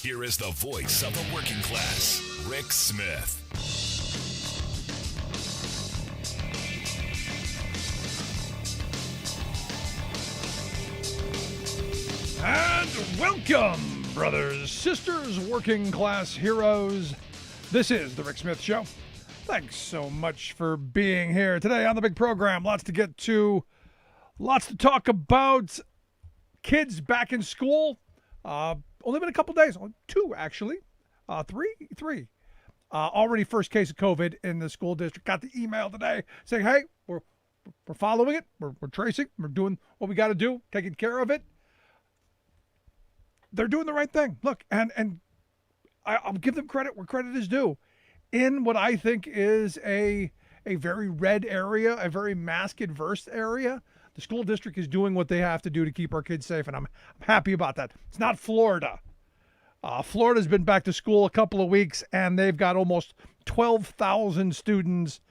Here is the voice of the working class, Rick Smith. And welcome, brothers, sisters, working class heroes. This is the Rick Smith Show. Thanks so much for being here today on the big program. Lots to get to, lots to talk about. Kids back in school. Only been a couple days, two actually, three. Already first case of COVID in the school district. Got the email today saying, hey, we're following it. We're tracing. We're doing what we got to do, taking care of it. They're doing the right thing. Look, and I'll give them credit where credit is due. In what I think is a very red area, a very mask-adverse area, the school district is doing what they have to do to keep our kids safe, and I'm happy about that. It's not Florida. Florida's been back to school a couple of weeks, and they've got almost 12,000 students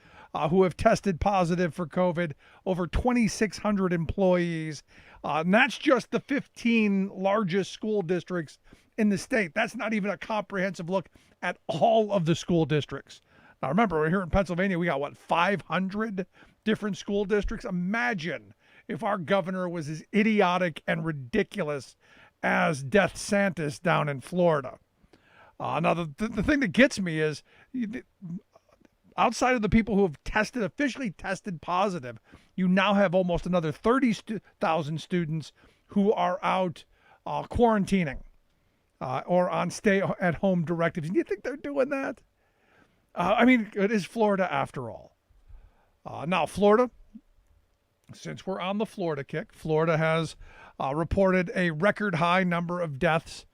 who have tested positive for COVID, over 2,600 employees. And that's just the 15 largest school districts in the state. That's not even a comprehensive look at all of the school districts. Now, remember, we're here in Pennsylvania. We got, 500 different school districts? Imagine if our governor was as idiotic and ridiculous as Death Santis down in Florida. Now, the thing that gets me is, outside of the people who have officially tested positive, you now have almost another 30,000 students who are out quarantining or on stay-at-home directives. Do you think they're doing that? It is Florida after all. Now, Florida, since we're on the Florida kick, Florida has reported a record high number of deaths.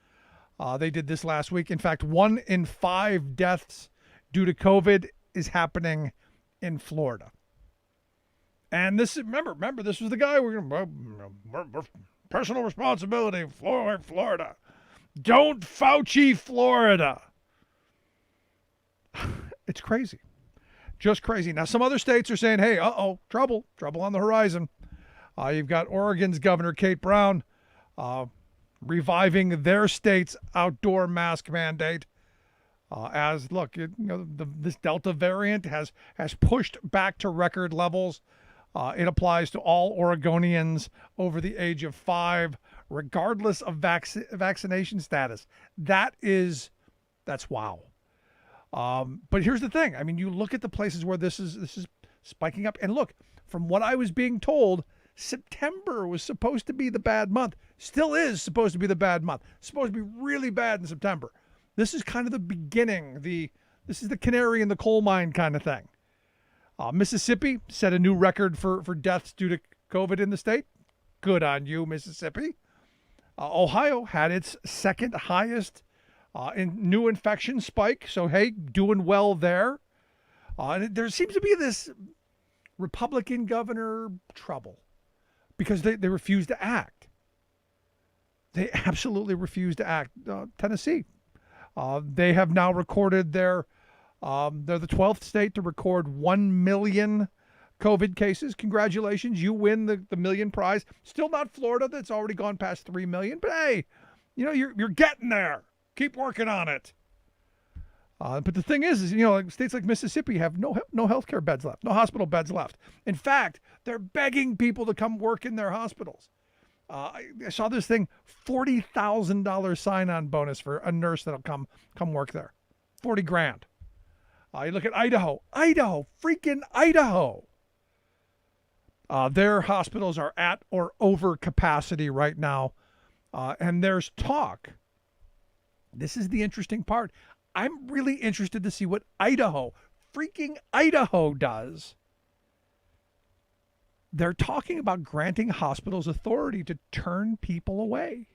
They did this last week. In fact, 1 in 5 deaths due to COVID is happening in Florida. And this, remember, this was the guy we're personal responsibility, Florida. Don't Fauci Florida. It's crazy. Just crazy. Now, some other states are saying, hey, trouble on the horizon. You've got Oregon's Governor Kate Brown reviving their state's outdoor mask mandate. This Delta variant has pushed back to record levels. It applies to all Oregonians over the age of 5, regardless of vaccination status. That's wow. But here's the thing. You look at the places where this is spiking up, and look, from what I was being told, September was supposed to be the bad month. Still is supposed to be the bad month. It's supposed to be really bad in September. This is kind of the beginning. This is the canary in the coal mine kind of thing. Mississippi set a new record for deaths due to COVID in the state. Good on you, Mississippi. Ohio had its second highest in new infection spike. So, hey, doing well there. And there seems to be this Republican governor trouble because they refuse to act. They absolutely refuse to act. Tennessee. They have now recorded they're the 12th state to record 1 million COVID cases. Congratulations. You win the million prize. Still not Florida. That's already gone past 3 million. But hey, you're getting there. Keep working on it. But the thing is states like Mississippi have no healthcare beds left, no hospital beds left. In fact, they're begging people to come work in their hospitals. I saw this thing, $40,000 sign-on bonus for a nurse that'll come work there. 40 grand. You look at Idaho, freaking Idaho. Their hospitals are at or over capacity right now. And there's talk. This is the interesting part. I'm really interested to see what freaking Idaho does. They're talking about granting hospitals authority to turn people away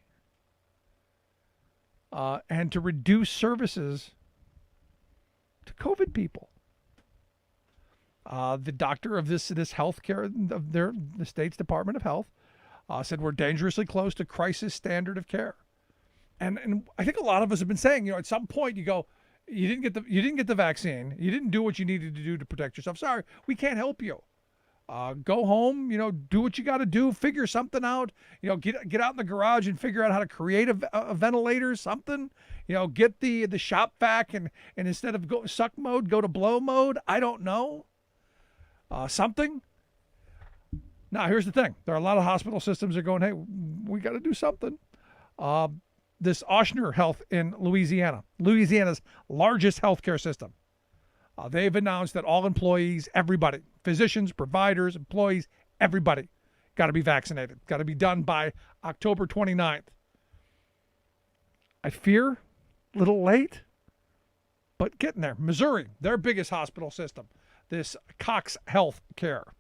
and to reduce services to COVID people. The doctor of this healthcare of the state's Department of Health said we're dangerously close to crisis standard of care. And I think a lot of us have been saying, at some point you go, you didn't get the vaccine, you didn't do what you needed to do to protect yourself. Sorry, we can't help you. Go home, do what you got to do, figure something out, get out in the garage and figure out how to create a ventilator, something, get the shop vac and instead of go suck mode, go to blow mode. I don't know. Something. Now, here's the thing. There are a lot of hospital systems that are going, hey, we got to do something. This Ochsner Health in Louisiana's largest healthcare system. They've announced that all employees, everybody, physicians, providers, employees, everybody, got to be vaccinated. Got to be done by October 29th. I fear a little late, but getting there. Missouri, their biggest hospital system, this Cox Health Care.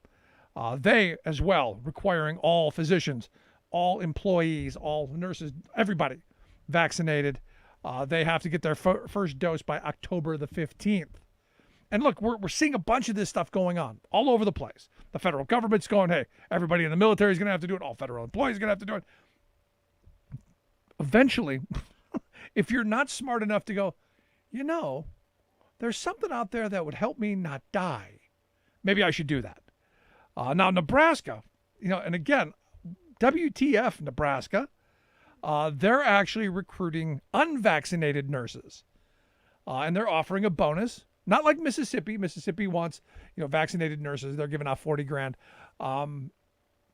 They as well requiring all physicians, all employees, all nurses, everybody vaccinated. They have to get their first dose by October the 15th. And look, we're seeing a bunch of this stuff going on all over the place. The federal government's going, hey, everybody in the military is going to have to do it. All federal employees are going to have to do it. Eventually, if you're not smart enough to go, there's something out there that would help me not die, maybe I should do that. Now, Nebraska, and again, WTF Nebraska, they're actually recruiting unvaccinated nurses. And they're offering a bonus. Not like Mississippi. Mississippi wants, vaccinated nurses. They're giving out 40 grand.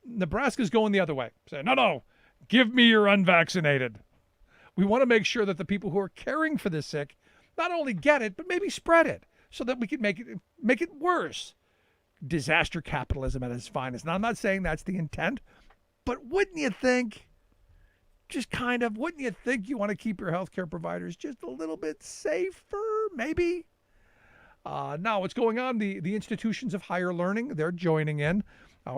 Nebraska's going the other way. Saying, no, give me your unvaccinated. We want to make sure that the people who are caring for the sick not only get it, but maybe spread it so that we can make it worse. Disaster capitalism at its finest. Now, I'm not saying that's the intent, but wouldn't you think, wouldn't you think you want to keep your healthcare providers just a little bit safer, maybe? Now, what's going on? The institutions of higher learning, they're joining in.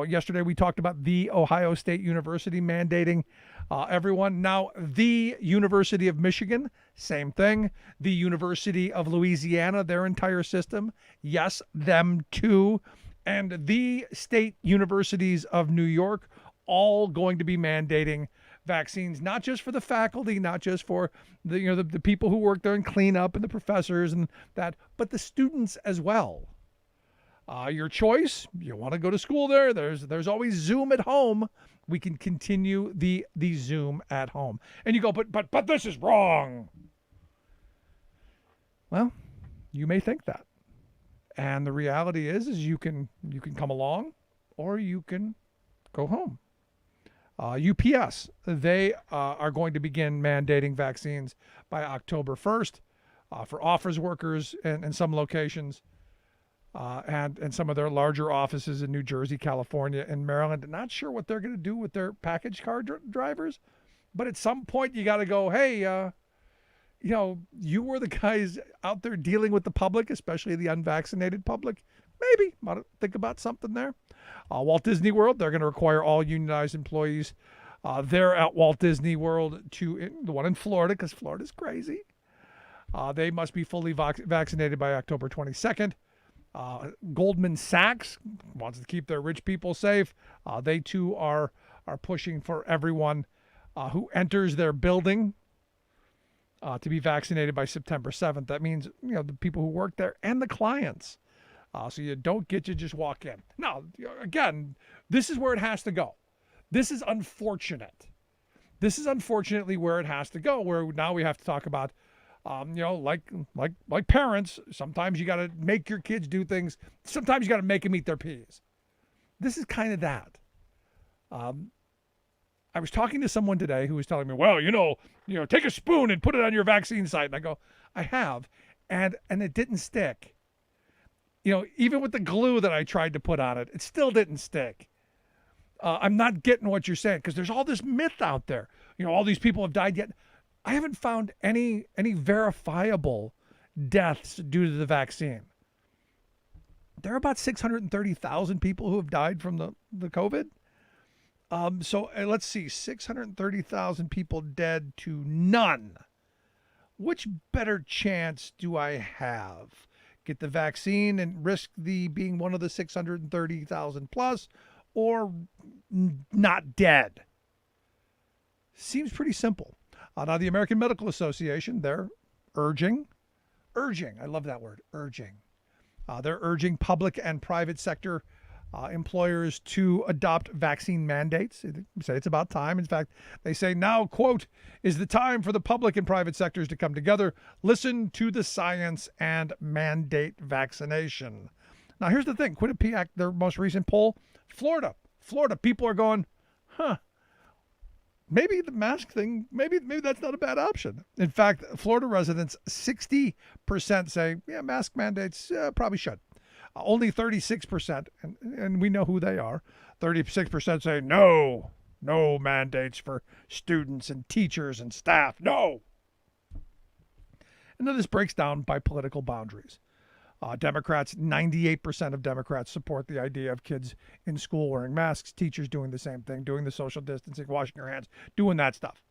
Yesterday, we talked about the Ohio State University mandating everyone. Now, the University of Michigan, same thing. The University of Louisiana, their entire system. Yes, them too. And the state universities of New York, all going to be mandating vaccines, not just for the faculty, not just for the people who work there and clean up and the professors and that, but the students as well. Your choice, you want to go to school there, there's always Zoom at home. We can continue the Zoom at home. And you go, but this is wrong. Well, you may think that. And the reality is you can come along or you can go home. UPS, they are going to begin mandating vaccines by October 1st for office workers in some locations and some of their larger offices in New Jersey, California, and Maryland. Not sure what they're going to do with their package car drivers, but at some point you got to go, hey, you were the guys out there dealing with the public, especially the unvaccinated public. Maybe want to think about something there. Walt Disney World, they're going to require all unionized employees there at Walt Disney World the one in Florida, because Florida's crazy. They must be fully vaccinated by October 22nd. Goldman Sachs wants to keep their rich people safe. They too are pushing for everyone who enters their building to be vaccinated by September 7th. That means the people who work there and the clients. So you don't get to just walk in. Now, again, this is where it has to go. This is unfortunate. This is unfortunately where it has to go, where now we have to talk about, like parents, sometimes you got to make your kids do things. Sometimes you got to make them eat their peas. This is kind of that. I was talking to someone today who was telling me, well, take a spoon and put it on your vaccine site. And I go, I have, and it didn't stick. Even with the glue that I tried to put on it, it still didn't stick. I'm not getting what you're saying because there's all this myth out there. All these people have died yet. I haven't found any verifiable deaths due to the vaccine. There are about 630,000 people who have died from the COVID. So let's see, 630,000 people dead to none. Which better chance do I have? Get the vaccine and risk being one of the 630,000 plus, or not dead? Seems pretty simple. Now, the American Medical Association, they're urging, I love that word, urging. They're urging public and private sector employers to adopt vaccine mandates. They say it's about time. In fact, they say now, quote, is the time for the public and private sectors to come together, listen to the science, and mandate vaccination. Now, here's the thing. Quinnipiac, their most recent poll, Florida, people are going, maybe the mask thing, maybe that's not a bad option. In fact, Florida residents, 60% say, yeah, mask mandates probably should. Only 36%, and we know who they are, 36% say no mandates for students and teachers and staff, no. And then this breaks down by political boundaries. Democrats, 98% of Democrats support the idea of kids in school wearing masks, teachers doing the same thing, doing the social distancing, washing your hands, doing that stuff.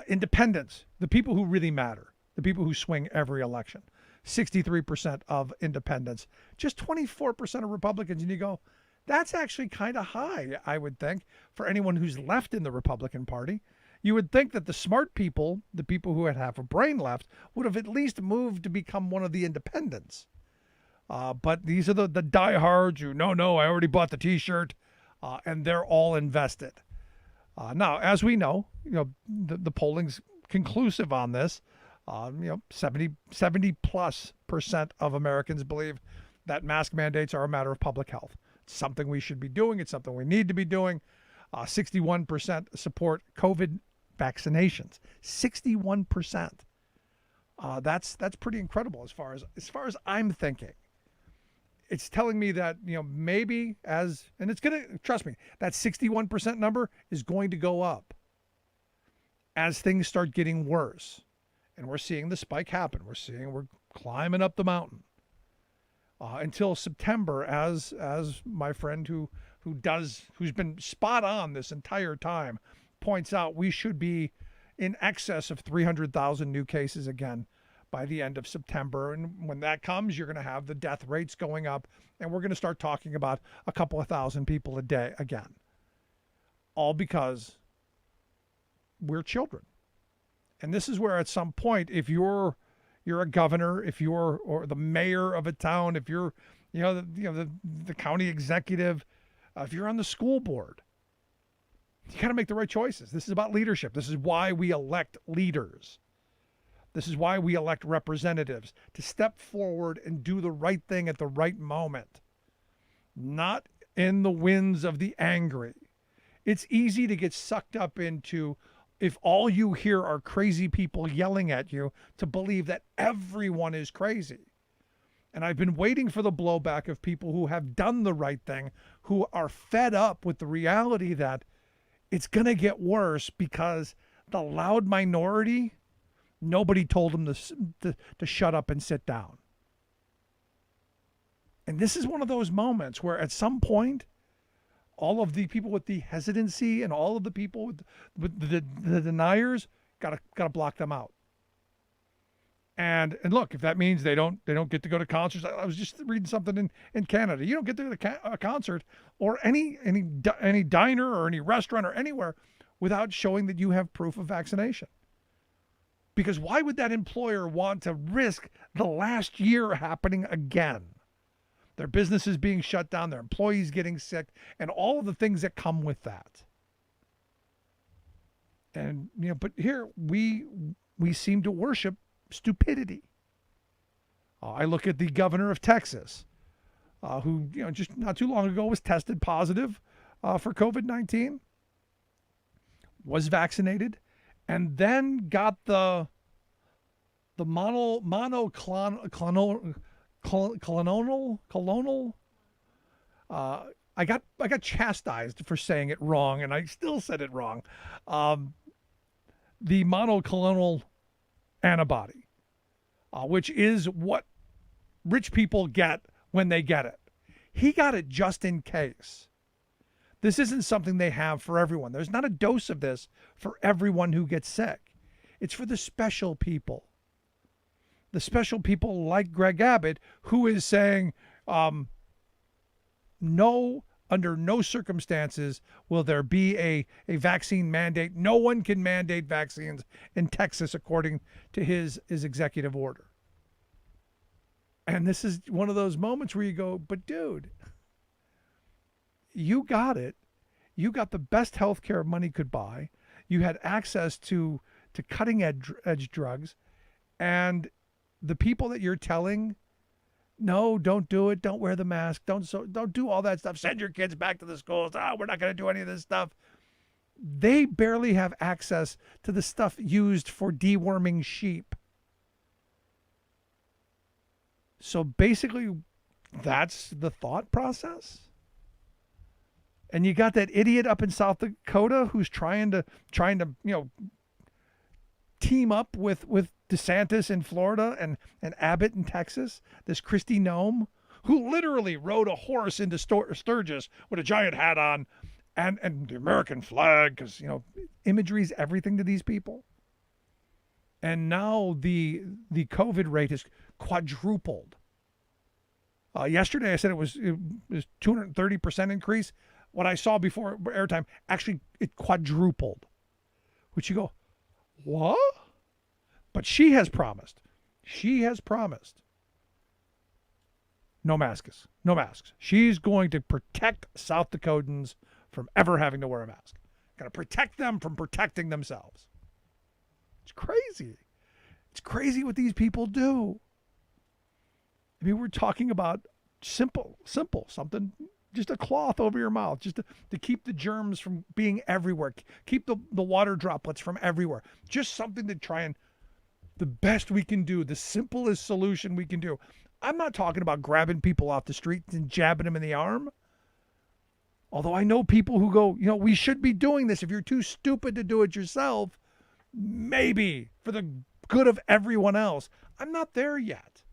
Independents, the people who really matter, the people who swing every election, 63% of independents, just 24% of Republicans. And you go, that's actually kind of high, I would think, for anyone who's left in the Republican Party. You would think that the smart people, the people who had half a brain left, would have at least moved to become one of the independents. But these are the diehards who, no, I already bought the T-shirt, and they're all invested. Now, as we know, the polling's conclusive on this. 70+% of Americans believe that mask mandates are a matter of public health. It's something we should be doing. It's something we need to be doing. 61% support COVID vaccinations. 61%. That's pretty incredible as far as I'm thinking. It's telling me that maybe and it's gonna, trust me, that 61% number is going to go up as things start getting worse. And we're seeing the spike happen. We're climbing up the mountain until September, as my friend who's been spot on this entire time points out, we should be in excess of 300,000 new cases again by the end of September. And when that comes, you're going to have the death rates going up, and we're going to start talking about a couple of thousand people a day again. All because we're children. And this is where at some point, if you're a governor, or the mayor of a town, if you're the county executive, if you're on the school board, you got to make the right choices. This is about leadership. This is why we elect leaders. This is why we elect representatives, to step forward and do the right thing at the right moment, not in the winds of the angry. It's easy to get sucked up into, if all you hear are crazy people yelling at you, to believe that everyone is crazy. And I've been waiting for the blowback of people who have done the right thing, who are fed up with the reality that it's going to get worse because the loud minority, nobody told them to shut up and sit down. And this is one of those moments where at some point, all of the people with the hesitancy and all of the people with the deniers gotta block them out. And look, if that means they don't get to go to concerts, I was just reading something in Canada. You don't get to go to a concert or any diner or any restaurant or anywhere without showing that you have proof of vaccination. Because why would that employer want to risk the last year happening again? Their businesses being shut down, their employees getting sick, and all of the things that come with that. And but here we seem to worship stupidity. I look at the governor of Texas, who just not too long ago was tested positive for COVID-19, was vaccinated, and then got the monoclonal. I got chastised for saying it wrong, and I still said it wrong. The monoclonal antibody, which is what rich people get when they get it. He got it just in case. This isn't something they have for everyone. There's not a dose of this for everyone who gets sick. It's for the special people. The special people like Greg Abbott, who is saying, no, under no circumstances will there be a vaccine mandate. No one can mandate vaccines in Texas, according to his executive order. And this is one of those moments where you go, but dude, you got it. You got the best health care money could buy. You had access to cutting edge drugs, and the people that you're telling, no, don't do it, don't wear the mask, don't do all that stuff, send your kids back to the schools, we're not going to do any of this stuff. They barely have access to the stuff used for deworming sheep. So basically, that's the thought process. And you got that idiot up in South Dakota who's trying to team up with DeSantis in Florida and Abbott in Texas, this Kristi Noem, who literally rode a horse into Sturgis with a giant hat on and the American flag, because, imagery is everything to these people. And now the COVID rate is quadrupled. Yesterday I said it was 230% increase. What I saw before airtime, actually it quadrupled. Which you go, what? But she has promised. No masks. She's going to protect South Dakotans from ever having to wear a mask. Got to protect them from protecting themselves. It's crazy. It's crazy what these people do. I mean, we're talking about simple, something, just a cloth over your mouth, just to keep the germs from being everywhere, keep the water droplets from everywhere. Just something to try and, the best we can do, the simplest solution we can do. I'm not talking about grabbing people off the street and jabbing them in the arm. Although I know people who go, we should be doing this. If you're too stupid to do it yourself, maybe for the good of everyone else. I'm not there yet.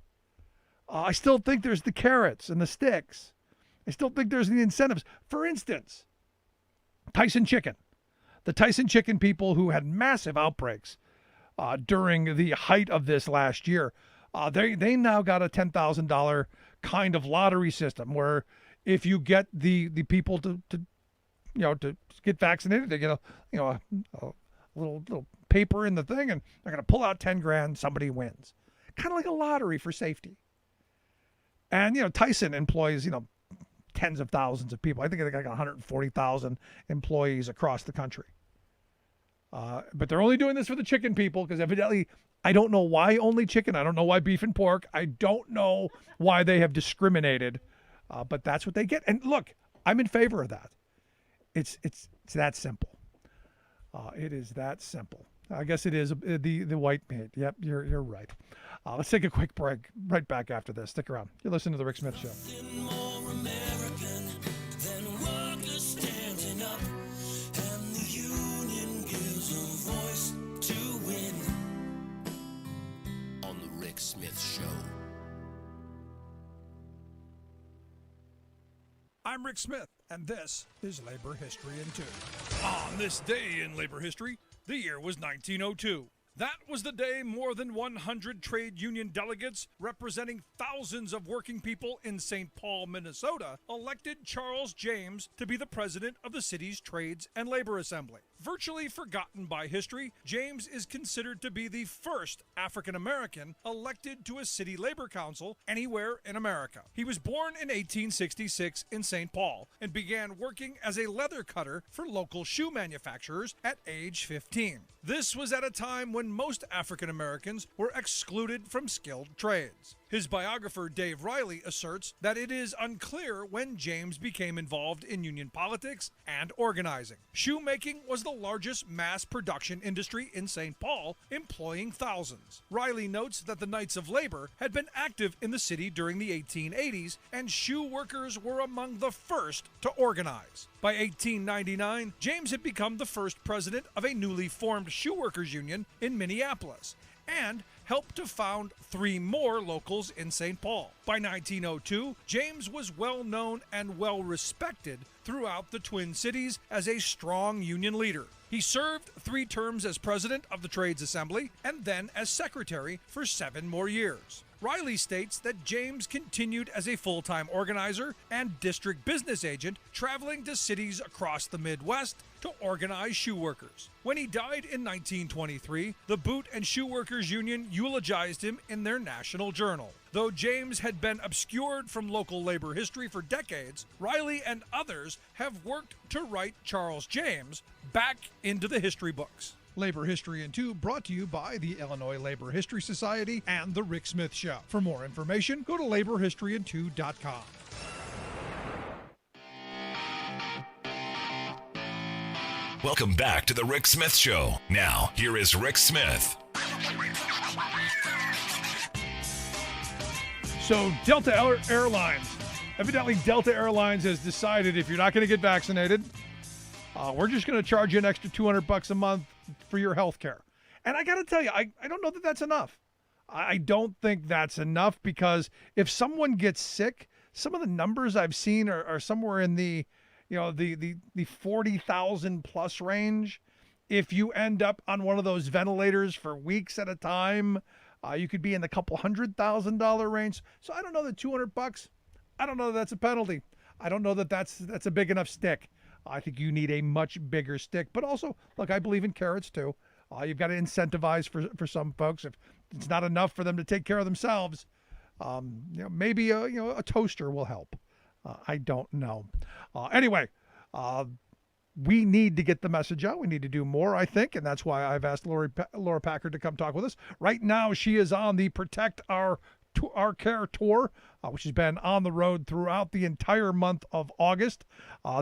I still think there's the carrots and the sticks. I still think there's the incentives. For instance, Tyson Chicken. The Tyson Chicken people who had massive outbreaks during the height of this last year, they now got a $10,000 kind of lottery system where if you get the people to get vaccinated, they get a little paper in the thing, and they're going to pull out 10 grand. Somebody wins, kind of like a lottery for safety. And Tyson employs tens of thousands of people. I think they got 140,000 employees across the country. But they're only doing this for the chicken people because evidently, I don't know why only chicken. I don't know why beef and pork. I don't know why they have discriminated. But that's what they get. And look, I'm in favor of that. It's that simple. It is that simple. I guess it is the white meat. Yep, you're right. Let's take a quick break. Right back after this. Stick around. You're listening to The Rick Smith Show. Nothing more American than workers standing up, and the union gives a voice to win. On The Rick Smith Show. I'm Rick Smith, and this is Labor History in 2. On this day in labor history, the year was 1902. That was the day more than 100 trade union delegates representing thousands of working people in St. Paul, Minnesota, elected Charles James to be the president of the city's Trades and Labor Assembly. Virtually forgotten by history, James is considered to be the first African-American elected to a city labor council anywhere in America. He was born in 1866 in St. Paul and began working as a leather cutter for local shoe manufacturers at age 15. This was at a time when most African Americans were excluded from skilled trades. His biographer Dave Riley asserts that it is unclear when James became involved in union politics and organizing. Shoemaking was the largest mass production industry in St. Paul, employing thousands. Riley notes that the Knights of Labor had been active in the city during the 1880s, and shoe workers were among the first to organize. By 1899, James had become the first president of a newly formed shoeworkers union in Minneapolis, and helped to found 3 more locals in St. Paul. By 1902, James was well known and well respected throughout the Twin Cities as a strong union leader. He served 3 terms as president of the Trades Assembly and then as secretary for 7 more years. Riley states that James continued as a full-time organizer and district business agent, traveling to cities across the Midwest to organize shoe workers. When he died in 1923, the Boot and Shoe Workers Union eulogized him in their national journal. Though James had been obscured from local labor history for decades, Riley and others have worked to write Charles James back into the history books. Labor History in 2 brought to you by the Illinois Labor History Society and The Rick Smith Show. For more information, go to laborhistoryin2.com. Welcome back to the Rick Smith Show. Now, here is Rick Smith. So Delta Airlines, evidently Delta Airlines has decided if you're not going to get vaccinated, we're just going to charge you an extra $200 a month for your health care. And I got to tell you, I don't know that that's enough. I don't think that's enough, because if someone gets sick, some of the numbers I've seen are somewhere in the 40,000 plus range. If you end up on one of those ventilators for weeks at a time, you could be in the couple $100,000 range. So I don't know that $200, I don't know that that's a penalty. I don't know that that's a big enough stick. I think you need a much bigger stick. But also, look, I believe in carrots too. You've got to incentivize for some folks. If it's not enough for them to take care of themselves, maybe a toaster will help. I don't know. Anyway, we need to get the message out. We need to do more, I think, and that's why I've asked Laura Packard to come talk with us. Right now, she is on the Protect Our Care tour, which has been on the road throughout the entire month of August.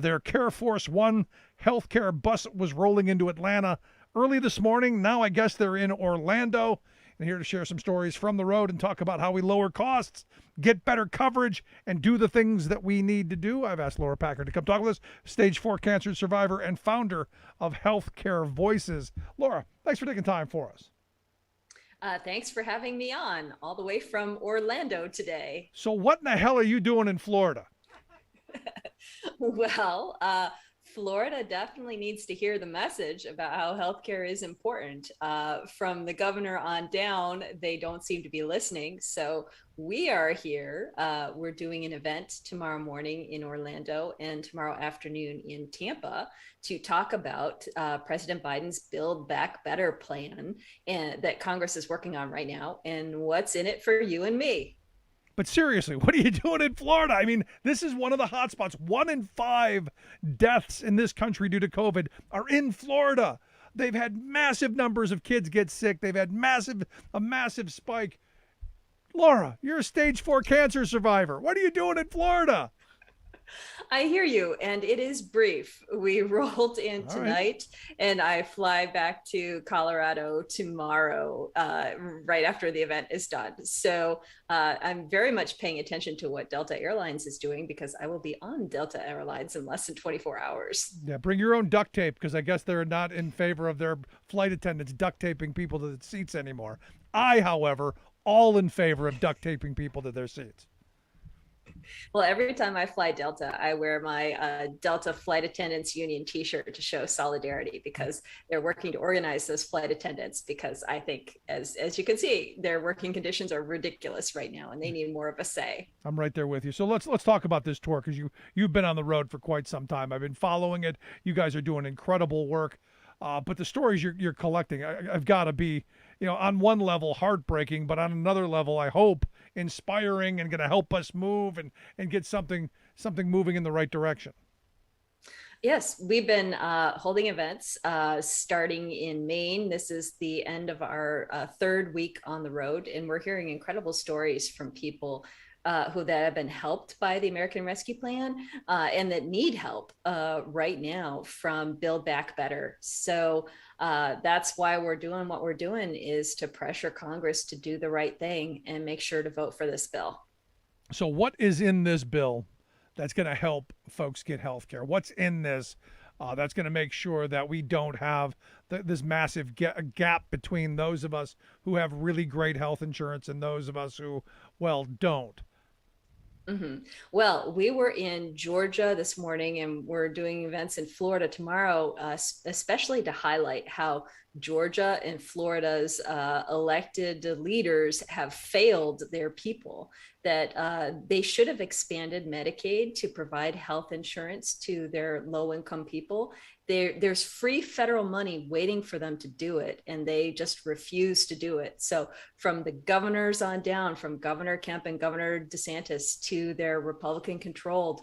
Their Care Force One healthcare bus was rolling into Atlanta early this morning. Now I guess they're in Orlando, and here to share some stories from the road and talk about how we lower costs, get better coverage, and do the things that we need to do. I've asked Laura Packard to come talk with us, stage 4 cancer survivor and founder of Healthcare Voices. Laura, thanks for taking time for us. Thanks for having me on, all the way from Orlando today. So what in the hell are you doing in Florida? Well, Florida definitely needs to hear the message about how healthcare is important. From the governor on down, they don't seem to be listening. So we are here. We're doing an event tomorrow morning in Orlando and tomorrow afternoon in Tampa to talk about President Biden's Build Back Better plan that Congress is working on right now, and what's in it for you and me. But seriously, what are you doing in Florida? I mean, this is one of the hot spots. 1 in 5 deaths in this country due to COVID are in Florida. They've had massive numbers of kids get sick. They've had a massive spike. Laura, you're a stage 4 cancer survivor. What are you doing in Florida? I hear you, and it is brief. We rolled in tonight, and I fly back to Colorado tomorrow, right after the event is done. So I'm very much paying attention to what Delta Airlines is doing, because I will be on Delta Airlines in less than 24 hours. Yeah, bring your own duct tape, because I guess they're not in favor of their flight attendants duct taping people to the seats anymore. I, however, all in favor of duct taping people to their seats. Well, every time I fly Delta, I wear my Delta Flight Attendants Union t-shirt to show solidarity, because they're working to organize those flight attendants, because I think, as you can see, their working conditions are ridiculous right now, and they need more of a say. I'm right there with you. So let's talk about this tour, because you've been on the road for quite some time. I've been following it. You guys are doing incredible work. But the stories you're collecting, I've got to be, on one level heartbreaking, but on another level, I hope inspiring and going to help us move and get something moving in the right direction. Yes, we've been holding events starting in Maine. This is the end of our third week on the road, and we're hearing incredible stories from people that have been helped by the American Rescue Plan and that need help right now from Build Back Better. So that's why we're doing what we're doing, is to pressure Congress to do the right thing and make sure to vote for this bill. So what is in this bill that's going to help folks get health care? What's in this that's going to make sure that we don't have this massive gap between those of us who have really great health insurance and those of us who, well, don't? Well, we were in Georgia this morning and we're doing events in Florida tomorrow, especially to highlight how Georgia and Florida's elected leaders have failed their people, that they should have expanded Medicaid to provide health insurance to their low income people. There's free federal money waiting for them to do it, and they just refuse to do it. So from the governors on down, from Governor Kemp and Governor DeSantis to their Republican controlled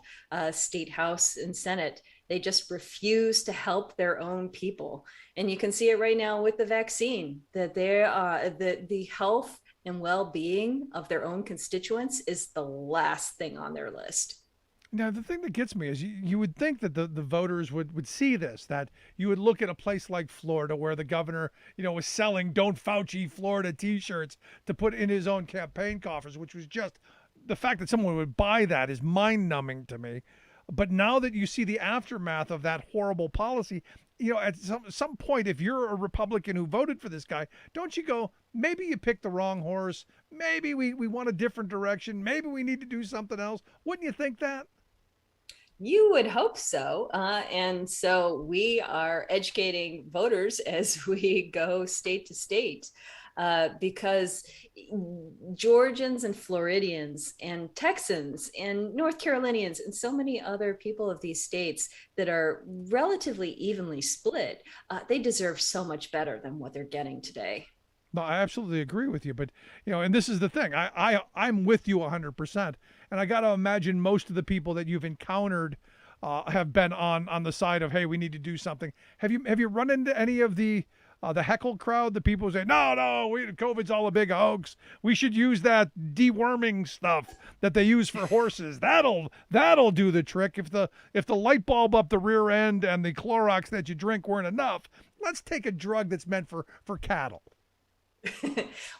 state house and Senate, they just refuse to help their own people. And you can see it right now with the vaccine, that the health and well-being of their own constituents is the last thing on their list. Now, the thing that gets me is you would think that the voters would see this, that you would look at a place like Florida where the governor, was selling "Don't Fauci Florida" T-shirts to put in his own campaign coffers, which was just, the fact that someone would buy that is mind-numbing to me. But now that you see the aftermath of that horrible policy, at some point, if you're a Republican who voted for this guy, don't you go, maybe you picked the wrong horse, maybe we want a different direction, maybe we need to do something else? Wouldn't you think that? You would hope so. And so we are educating voters as we go state to state, because Georgians and Floridians and Texans and North Carolinians and so many other people of these states that are relatively evenly split, they deserve so much better than what they're getting today. No, I absolutely agree with you. But, and this is the thing. I'm with you 100%. And I got to imagine most of the people that you've encountered have been on the side of, hey, we need to do something. Have you run into any of the heckle crowd, the people who say, no, COVID's all a big hoax. We should use that deworming stuff that they use for horses. That'll do the trick. If the light bulb up the rear end and the Clorox that you drink weren't enough, let's take a drug that's meant for cattle.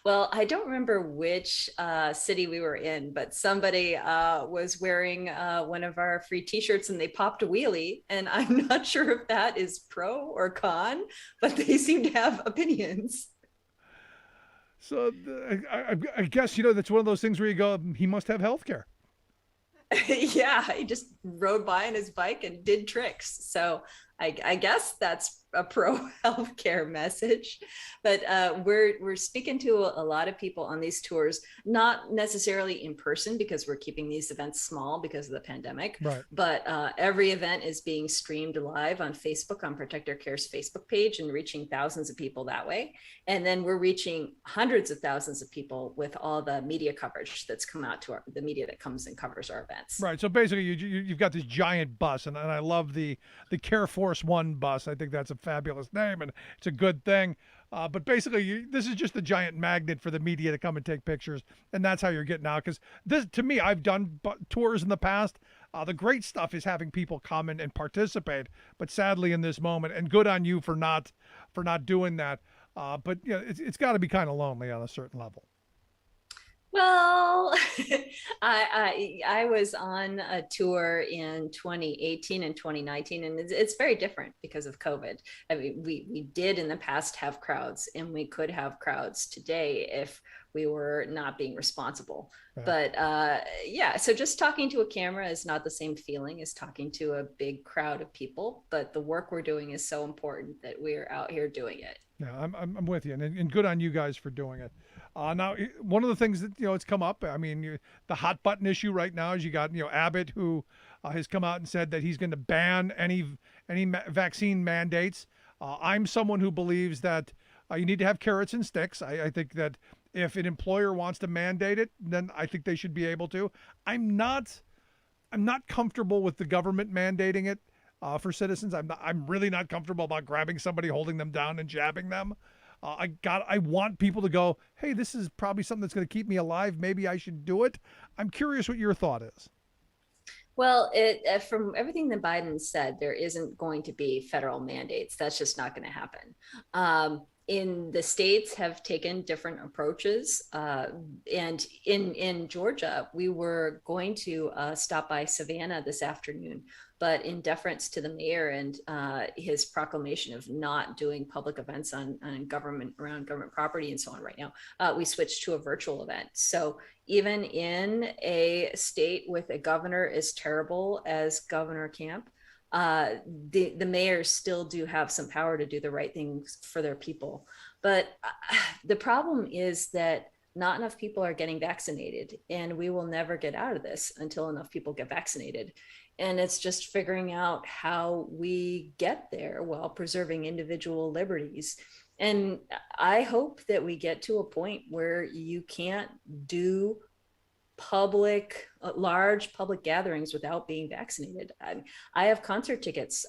Well, I don't remember which city we were in, but somebody was wearing one of our free T-shirts and they popped a wheelie. And I'm not sure if that is pro or con, but they seem to have opinions. So I guess, that's one of those things where you go, he must have health care. Yeah, he just rode by on his bike and did tricks. So I guess that's a pro healthcare message. But we're speaking to a lot of people on these tours, not necessarily in person because we're keeping these events small because of the pandemic. Right. But every event is being streamed live on Facebook, on Protect Our Care's Facebook page, and reaching thousands of people that way. And then we're reaching hundreds of thousands of people with all the media coverage that's come out to the media that comes and covers our events. Right. So basically, you've got this giant bus, and I love the Care Force One bus. I think that's a fabulous name, and it's a good thing. But basically, this is just a giant magnet for the media to come and take pictures, and that's how you're getting out. Because this, to me, I've done tours in the past. The great stuff is having people come and participate. But sadly, in this moment, and good on you for not doing that. But it's got to be kind of lonely on a certain level. Well, I was on a tour in 2018 and 2019, and it's very different because of COVID. I mean, we did in the past have crowds, and we could have crowds today if we were not being responsible. Yeah. But so just talking to a camera is not the same feeling as talking to a big crowd of people. But the work we're doing is so important that we're out here doing it. Yeah, I'm with you, and good on you guys for doing it. Now, one of the things that it's come up, I mean, the hot button issue right now is you got Abbott, who has come out and said that he's going to ban any vaccine mandates. I'm someone who believes that you need to have carrots and sticks. I think that if an employer wants to mandate it, then I think they should be able to. I'm not comfortable with the government mandating it for citizens. I'm really not comfortable about grabbing somebody, holding them down, and jabbing them. I want people to go, hey, this is probably something that's going to keep me alive. Maybe I should do it. I'm curious what your thought is. Well, from everything that Biden said, there isn't going to be federal mandates. That's just not going to happen. in the states have taken different approaches. And in Georgia, we were going to stop by Savannah this afternoon, but in deference to the mayor and his proclamation of not doing public events on government, around government property and so on right now, we switched to a virtual event. So even in a state with a governor as terrible as Governor Camp, the mayors still do have some power to do the right things for their people. But the problem is that not enough people are getting vaccinated, and we will never get out of this until enough people get vaccinated. And it's just figuring out how we get there while preserving individual liberties. And I hope that we get to a point where you can't do large public gatherings without being vaccinated. I have concert tickets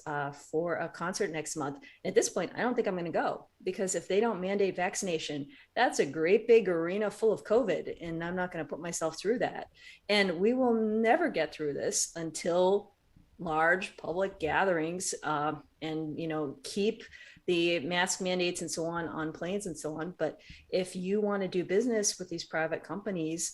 for a concert next month. At this point, I don't think I'm going to go, because if they don't mandate vaccination, that's a great big arena full of COVID, and I'm not going to put myself through that. And we will never get through this until large public gatherings and, keep the mask mandates and so on planes and so on. But if you want to do business with these private companies,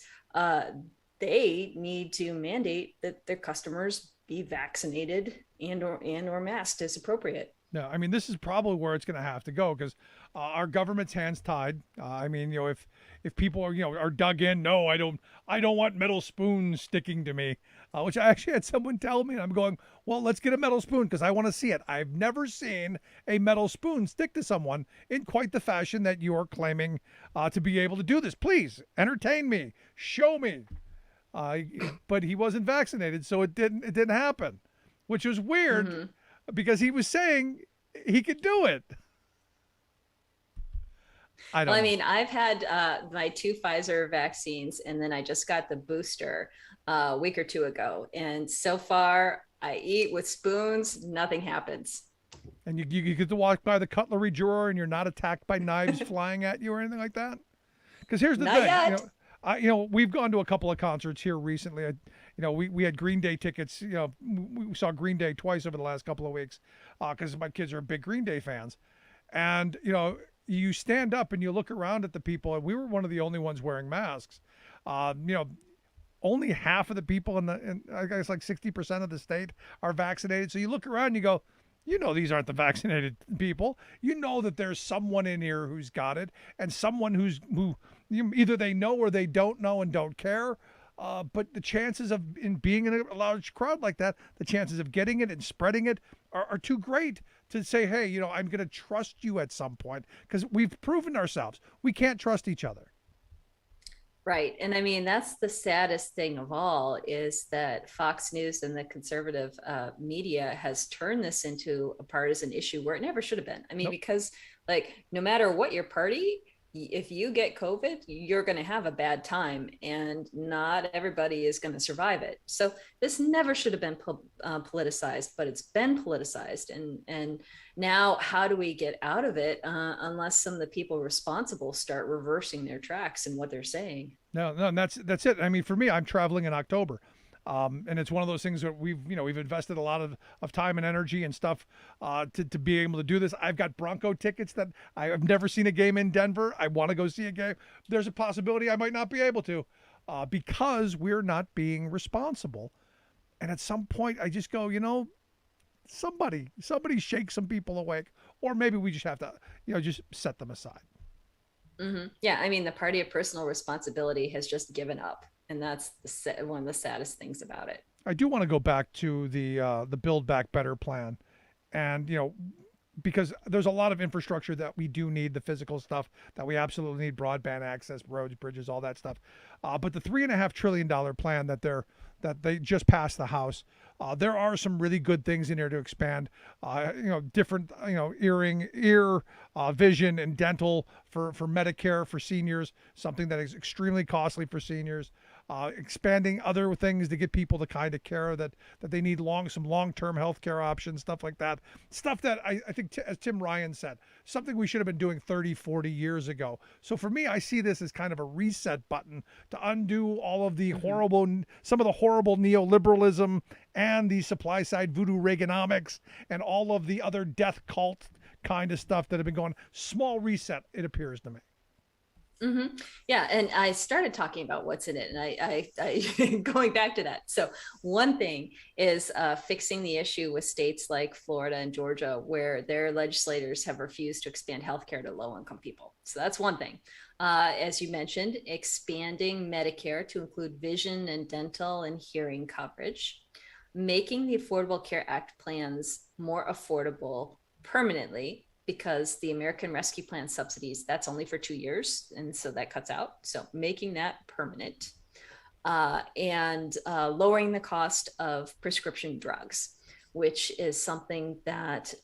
they need to mandate that their customers be vaccinated and or masked as appropriate. No, I mean, this is probably where it's going to have to go, because our government's hands tied. I mean, if people are dug in, no, I don't want metal spoons sticking to me, which I actually had someone tell me, and I'm going, well, let's get a metal spoon because I want to see it. I've never seen a metal spoon stick to someone in quite the fashion that you are claiming to be able to do this. Please entertain me, show me. But he wasn't vaccinated, so it didn't happen, which was weird. Mm-hmm. Because he was saying he could do it. I mean, I've had my 2 Pfizer vaccines, and then I just got the booster a week or 2 ago. And so far, I eat with spoons. Nothing happens. And you get to walk by the cutlery drawer, and you're not attacked by knives flying at you or anything like that? Because here's the not thing. Yet. We've gone to a couple of concerts here recently. We had Green Day tickets. We saw Green Day twice over the last couple of weeks because my kids are big Green Day fans. And, you stand up and you look around at the people, and we were one of the only ones wearing masks. Only half of the people in I guess like 60% of the state are vaccinated. So you look around and you go, these aren't the vaccinated people. You know that there's someone in here who's got it, and someone who either they know or they don't know and don't care. But the chances of being in a large crowd like that, the chances of getting it and spreading it are too great to say, hey, I'm going to trust you at some point, because we've proven ourselves. We can't trust each other. Right. And I mean, that's the saddest thing of all, is that Fox News and the conservative media has turned this into a partisan issue where it never should have been. I mean, nope. Because no matter what your party, if you get COVID, you're going to have a bad time, and not everybody is going to survive it. So this never should have been politicized, but it's been politicized. And now how do we get out of it unless some of the people responsible start reversing their tracks and what they're saying? No, and that's it. I mean, for me, I'm traveling in October. And it's one of those things that we've invested a lot of time and energy and stuff to be able to do this. I've got Bronco tickets that I've never seen a game in Denver. I want to go see a game. There's a possibility I might not be able to because we're not being responsible. And at some point I just go, somebody shake some people awake, or maybe we just have to, just set them aside. Mm-hmm. Yeah. I mean, the party of personal responsibility has just given up. And that's one of the saddest things about it. I do want to go back to the Build Back Better plan. And, because there's a lot of infrastructure that we do need, the physical stuff that we absolutely need, broadband access, roads, bridges, all that stuff. But the $3.5 trillion plan that they just passed the House, there are some really good things in there to expand, different, ear, vision and dental for Medicare for seniors, something that is extremely costly for seniors. Expanding other things to get people the kind of care that they need, some long-term health care options, stuff like that. Stuff that I think, as Tim Ryan said, something we should have been doing 30, 40 years ago. So for me, I see this as kind of a reset button to undo all of the some of the horrible neoliberalism and the supply side voodoo Reaganomics and all of the other death cult kind of stuff that have been going. Small reset, it appears to me. Mm-hmm. Yeah, and I started talking about what's in it, and I going back to that. So one thing is fixing the issue with states like Florida and Georgia, where their legislators have refused to expand healthcare to low-income people. So that's one thing. As you mentioned, expanding Medicare to include vision and dental and hearing coverage, making the Affordable Care Act plans more affordable permanently, because the American Rescue Plan subsidies, that's only for 2 years. And so that cuts out. So making that permanent, and lowering the cost of prescription drugs, which is something that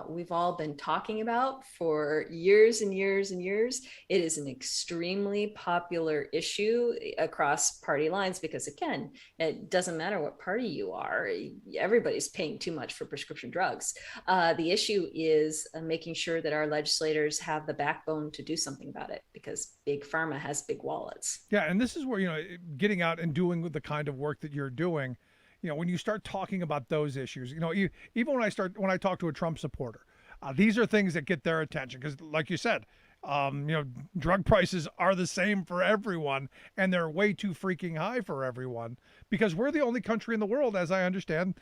we've all been talking about for years and years and years. It is an extremely popular issue across party lines because, again, it doesn't matter what party you are, everybody's paying too much for prescription drugs. The issue is making sure that our legislators have the backbone to do something about it, because big pharma has big wallets. Yeah, and this is where, getting out and doing the kind of work that you're doing, when you start talking about those issues, even when I talk to a Trump supporter, these are things that get their attention because, like you said, drug prices are the same for everyone, and they're way too freaking high for everyone because we're the only country in the world, as I understand,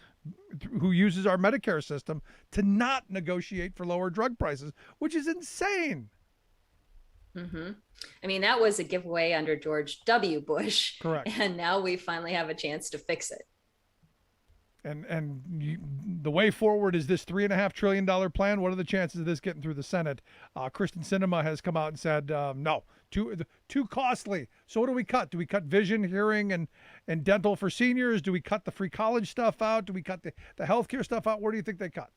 who uses our Medicare system to not negotiate for lower drug prices, which is insane. Mm-hmm. I mean, that was a giveaway under George W. Bush. Correct. And now we finally have a chance to fix it. The way forward is this $3.5 trillion plan. What are the chances of this getting through the Senate? Kristen Sinema has come out and said, no, too costly. So what do we cut? Do we cut vision, hearing, and dental for seniors? Do we cut the free college stuff out? Do we cut the healthcare stuff out? Where do you think they cut?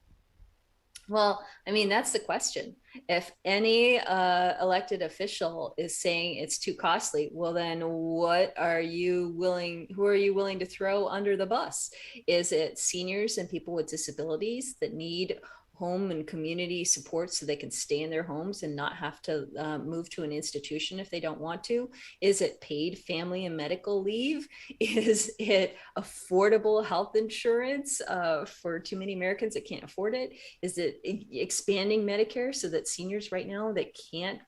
Well, I mean, that's the question. If any elected official is saying it's too costly, well, then who are you willing to throw under the bus? Is it seniors and people with disabilities that need home and community support so they can stay in their homes and not have to move to an institution if they don't want to? Is it paid family and medical leave? Is it affordable health insurance for too many Americans that can't afford it? Is it expanding Medicare so that seniors right now that can't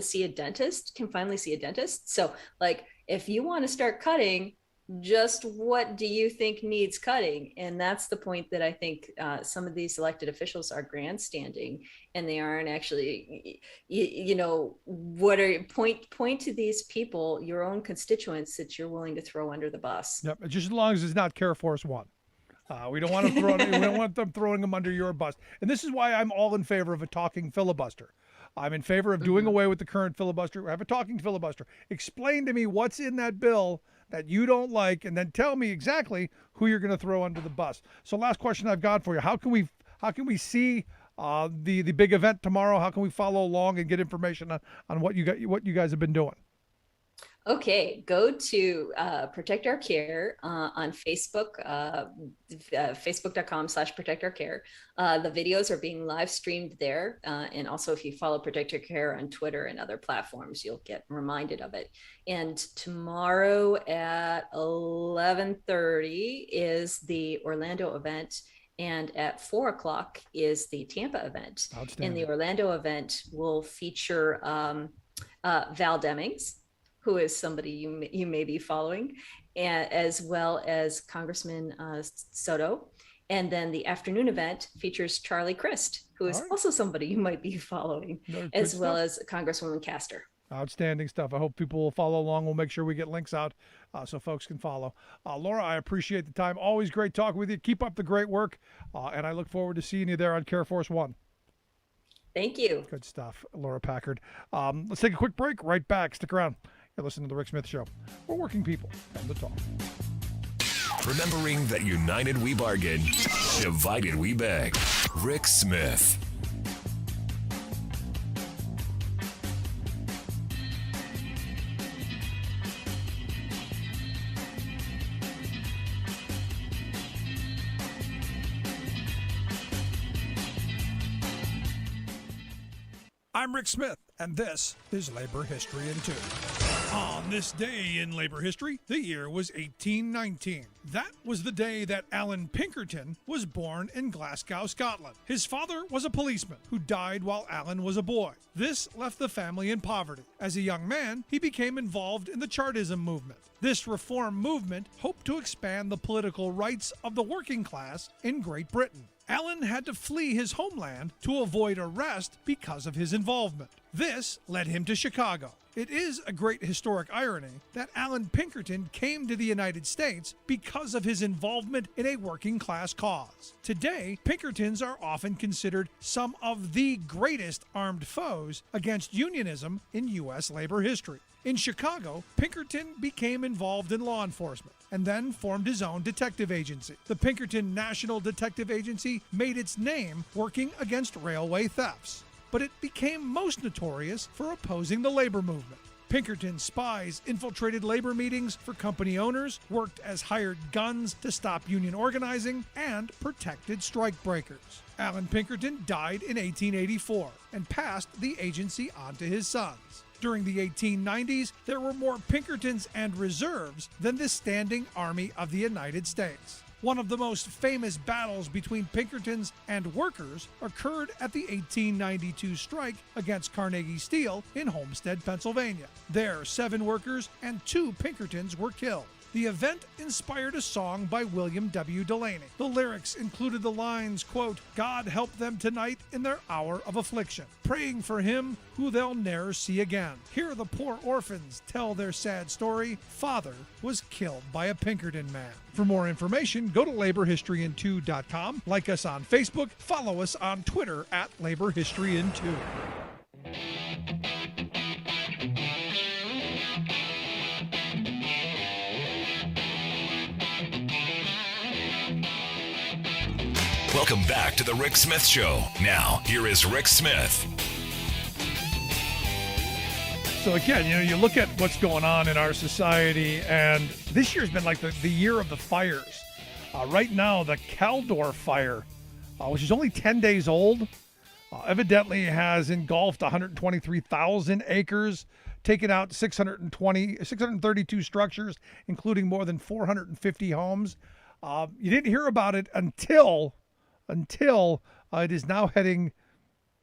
see a dentist can finally see a dentist? So, like, if you want to start cutting, just what do you think needs cutting? And that's the point that I think some of these elected officials are grandstanding, and they aren't actually, point to these people, your own constituents that you're willing to throw under the bus. Yep, just as long as it's not Care Force One. We don't want them throwing them under your bus. And this is why I'm all in favor of a talking filibuster. I'm in favor of doing away with the current filibuster. Have a talking filibuster. Explain to me what's in that bill that you don't like, and then tell me exactly who you're going to throw under the bus. So last question I've got for you. How can we see the big event tomorrow? How can we follow along and get information on what you guys have been doing? Okay, go to Protect Our Care on Facebook, facebook.com/Protect Our Care. The videos are being live streamed there. And also, if you follow Protect Our Care on Twitter and other platforms, you'll get reminded of it. And tomorrow at 11:30 is the Orlando event. And at 4:00 is the Tampa event. And the Orlando event will feature Val Demings, who is somebody you may be following, as well as Congressman Soto. And then the afternoon event features Charlie Crist, who is also somebody you might be following, as well as Congresswoman Castor. Outstanding stuff. I hope people will follow along. We'll make sure we get links out so folks can follow. Laura, I appreciate the time. Always great talking with you. Keep up the great work. And I look forward to seeing you there on Care Force One. Thank you. Good stuff, Laura Packard. Let's take a quick break. Right back. Stick around. You're listening to The Rick Smith Show. We're working people on the talk. Remembering that united we bargain, divided we beg. Rick Smith. I'm Rick Smith, and this is Labor History in 2. On this day in labor history, the year was 1819. That was the day that Alan Pinkerton was born in Glasgow, Scotland. His father was a policeman who died while Alan was a boy. This left the family in poverty. As a young man, he became involved in the Chartism movement. This reform movement hoped to expand the political rights of the working class in Great Britain. Alan had to flee his homeland to avoid arrest because of his involvement. This led him to Chicago. It is a great historic irony that Alan Pinkerton came to the United States because of his involvement in a working class cause. Today, Pinkertons are often considered some of the greatest armed foes against unionism in U.S. labor history. In Chicago, Pinkerton became involved in law enforcement and then formed his own detective agency. The Pinkerton National Detective Agency made its name working against railway thefts, but it became most notorious for opposing the labor movement. Pinkerton spies infiltrated labor meetings for company owners, worked as hired guns to stop union organizing, and protected strikebreakers. Alan Pinkerton died in 1884 and passed the agency on to his sons. During the 1890s, there were more Pinkertons and reserves than the standing army of the United States. One of the most famous battles between Pinkertons and workers occurred at the 1892 strike against Carnegie Steel in Homestead, Pennsylvania. There, 7 workers and 2 Pinkertons were killed. The event inspired a song by William W. Delaney. The lyrics included the lines, quote, "God help them tonight in their hour of affliction, praying for him who they'll ne'er see again. Hear the poor orphans tell their sad story. Father was killed by a Pinkerton man." For more information, go to laborhistoryin2.com, like us on Facebook, follow us on Twitter at laborhistoryin2. Welcome back to the Rick Smith Show. Now, here is Rick Smith. So again, you look at what's going on in our society, and this year's been like the year of the fires. Right now, the Caldor fire, which is only 10 days old, evidently has engulfed 123,000 acres, taken out 632 structures, including more than 450 homes. You didn't hear about it until it is now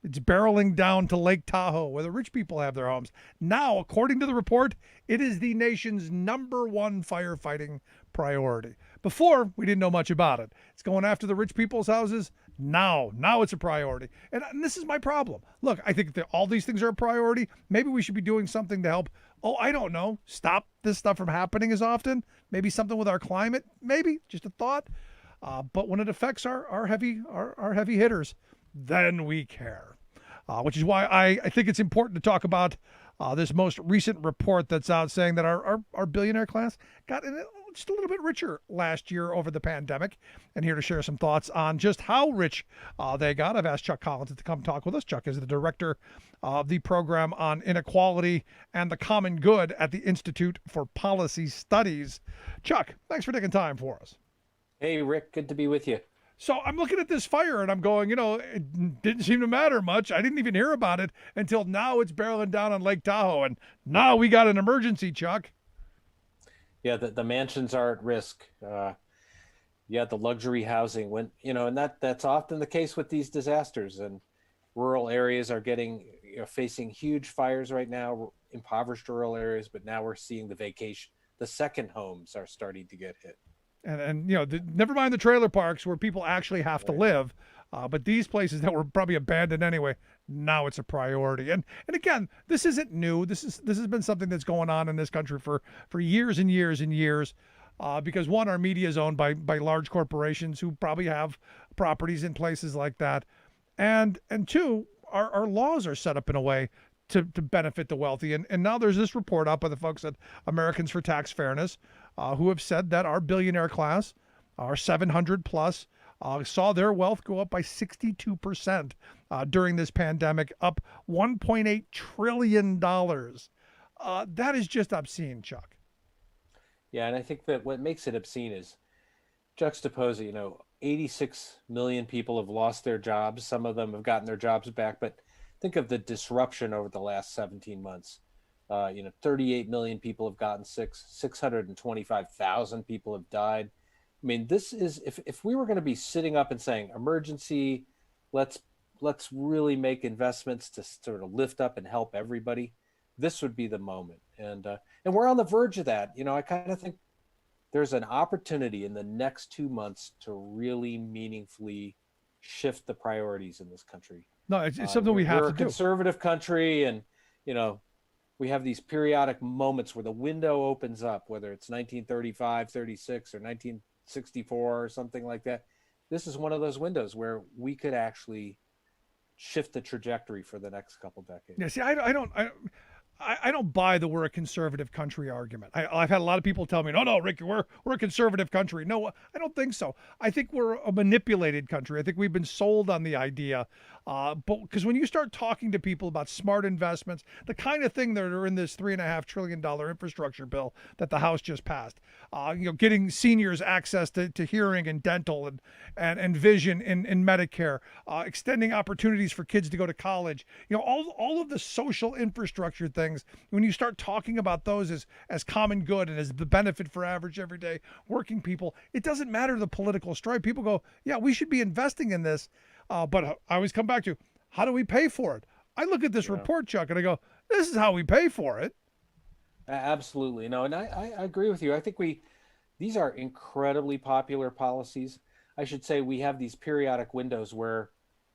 it's barreling down to Lake Tahoe, where the rich people have their homes. Now, according to the report, it is the nation's #1 firefighting priority. Before, we didn't know much about it. It's going after the rich people's houses. Now it's a priority. And this is my problem. Look, I think that all these things are a priority. Maybe we should be doing something to help, I don't know, stop this stuff from happening as often. Maybe something with our climate. Maybe, just a thought. But when it affects our heavy hitters, then we care. Which is why I think it's important to talk about this most recent report that's out saying that our billionaire class got just a little bit richer last year over the pandemic. And here to share some thoughts on just how rich they got, I've asked Chuck Collins to come talk with us. Chuck is the director of the program on inequality and the common good at the Institute for Policy Studies. Chuck, thanks for taking time for us. Hey, Rick, good to be with you. So I'm looking at this fire and I'm going, it didn't seem to matter much. I didn't even hear about it until now it's barreling down on Lake Tahoe. And now we got an emergency, Chuck. Yeah, the mansions are at risk. The luxury housing and that's often the case with these disasters. And rural areas are facing huge fires right now, impoverished rural areas. But now we're seeing the second homes are starting to get hit. And never mind the trailer parks where people actually have to live, but these places that were probably abandoned anyway, now it's a priority. And again, this isn't new. This has been something that's going on in this country for years and years and years, because one, our media is owned by large corporations who probably have properties in places like that, and two, our laws are set up in a way to benefit the wealthy. And now there's this report out by the folks at Americans for Tax Fairness, who have said that our billionaire class, our 700 plus, saw their wealth go up by 62% during this pandemic, up $1.8 trillion. That is just obscene, Chuck. Yeah, and I think that what makes it obscene is juxtaposing, 86 million people have lost their jobs. Some of them have gotten their jobs back, but think of the disruption over the last 17 months. 38 million people have gotten sick, 625,000 people have died. I mean, this is, if we were going to be sitting up and saying emergency, let's really make investments to sort of lift up and help everybody, this would be the moment. And we're on the verge of that. I kind of think there's an opportunity in the next 2 months to really meaningfully shift the priorities in this country. No, it's something we have to do. We're a conservative country, and we have these periodic moments where the window opens up, whether it's 1935, 36, or 1964 or something like that. This is one of those windows where we could actually shift the trajectory for the next couple decades. Yeah, see, I don't buy the we're a conservative country argument. I've had a lot of people tell me, no, Rick, we're a conservative country. No, I don't think so. I think we're a manipulated country. I think we've been sold on the idea. But because when you start talking to people about smart investments, the kind of thing that are in this $3.5 trillion infrastructure bill that the House just passed, getting seniors access to hearing and dental and vision in Medicare, extending opportunities for kids to go to college, all of the social infrastructure things. When you start talking about those as common good and as the benefit for average everyday working people, it doesn't matter the political stripe. People go, yeah, we should be investing in this. But I always come back to, how do we pay for it? I look at this report, Chuck, and I go, this is how we pay for it. Absolutely. No, and I agree with you. I think these are incredibly popular policies. I should say we have these periodic windows where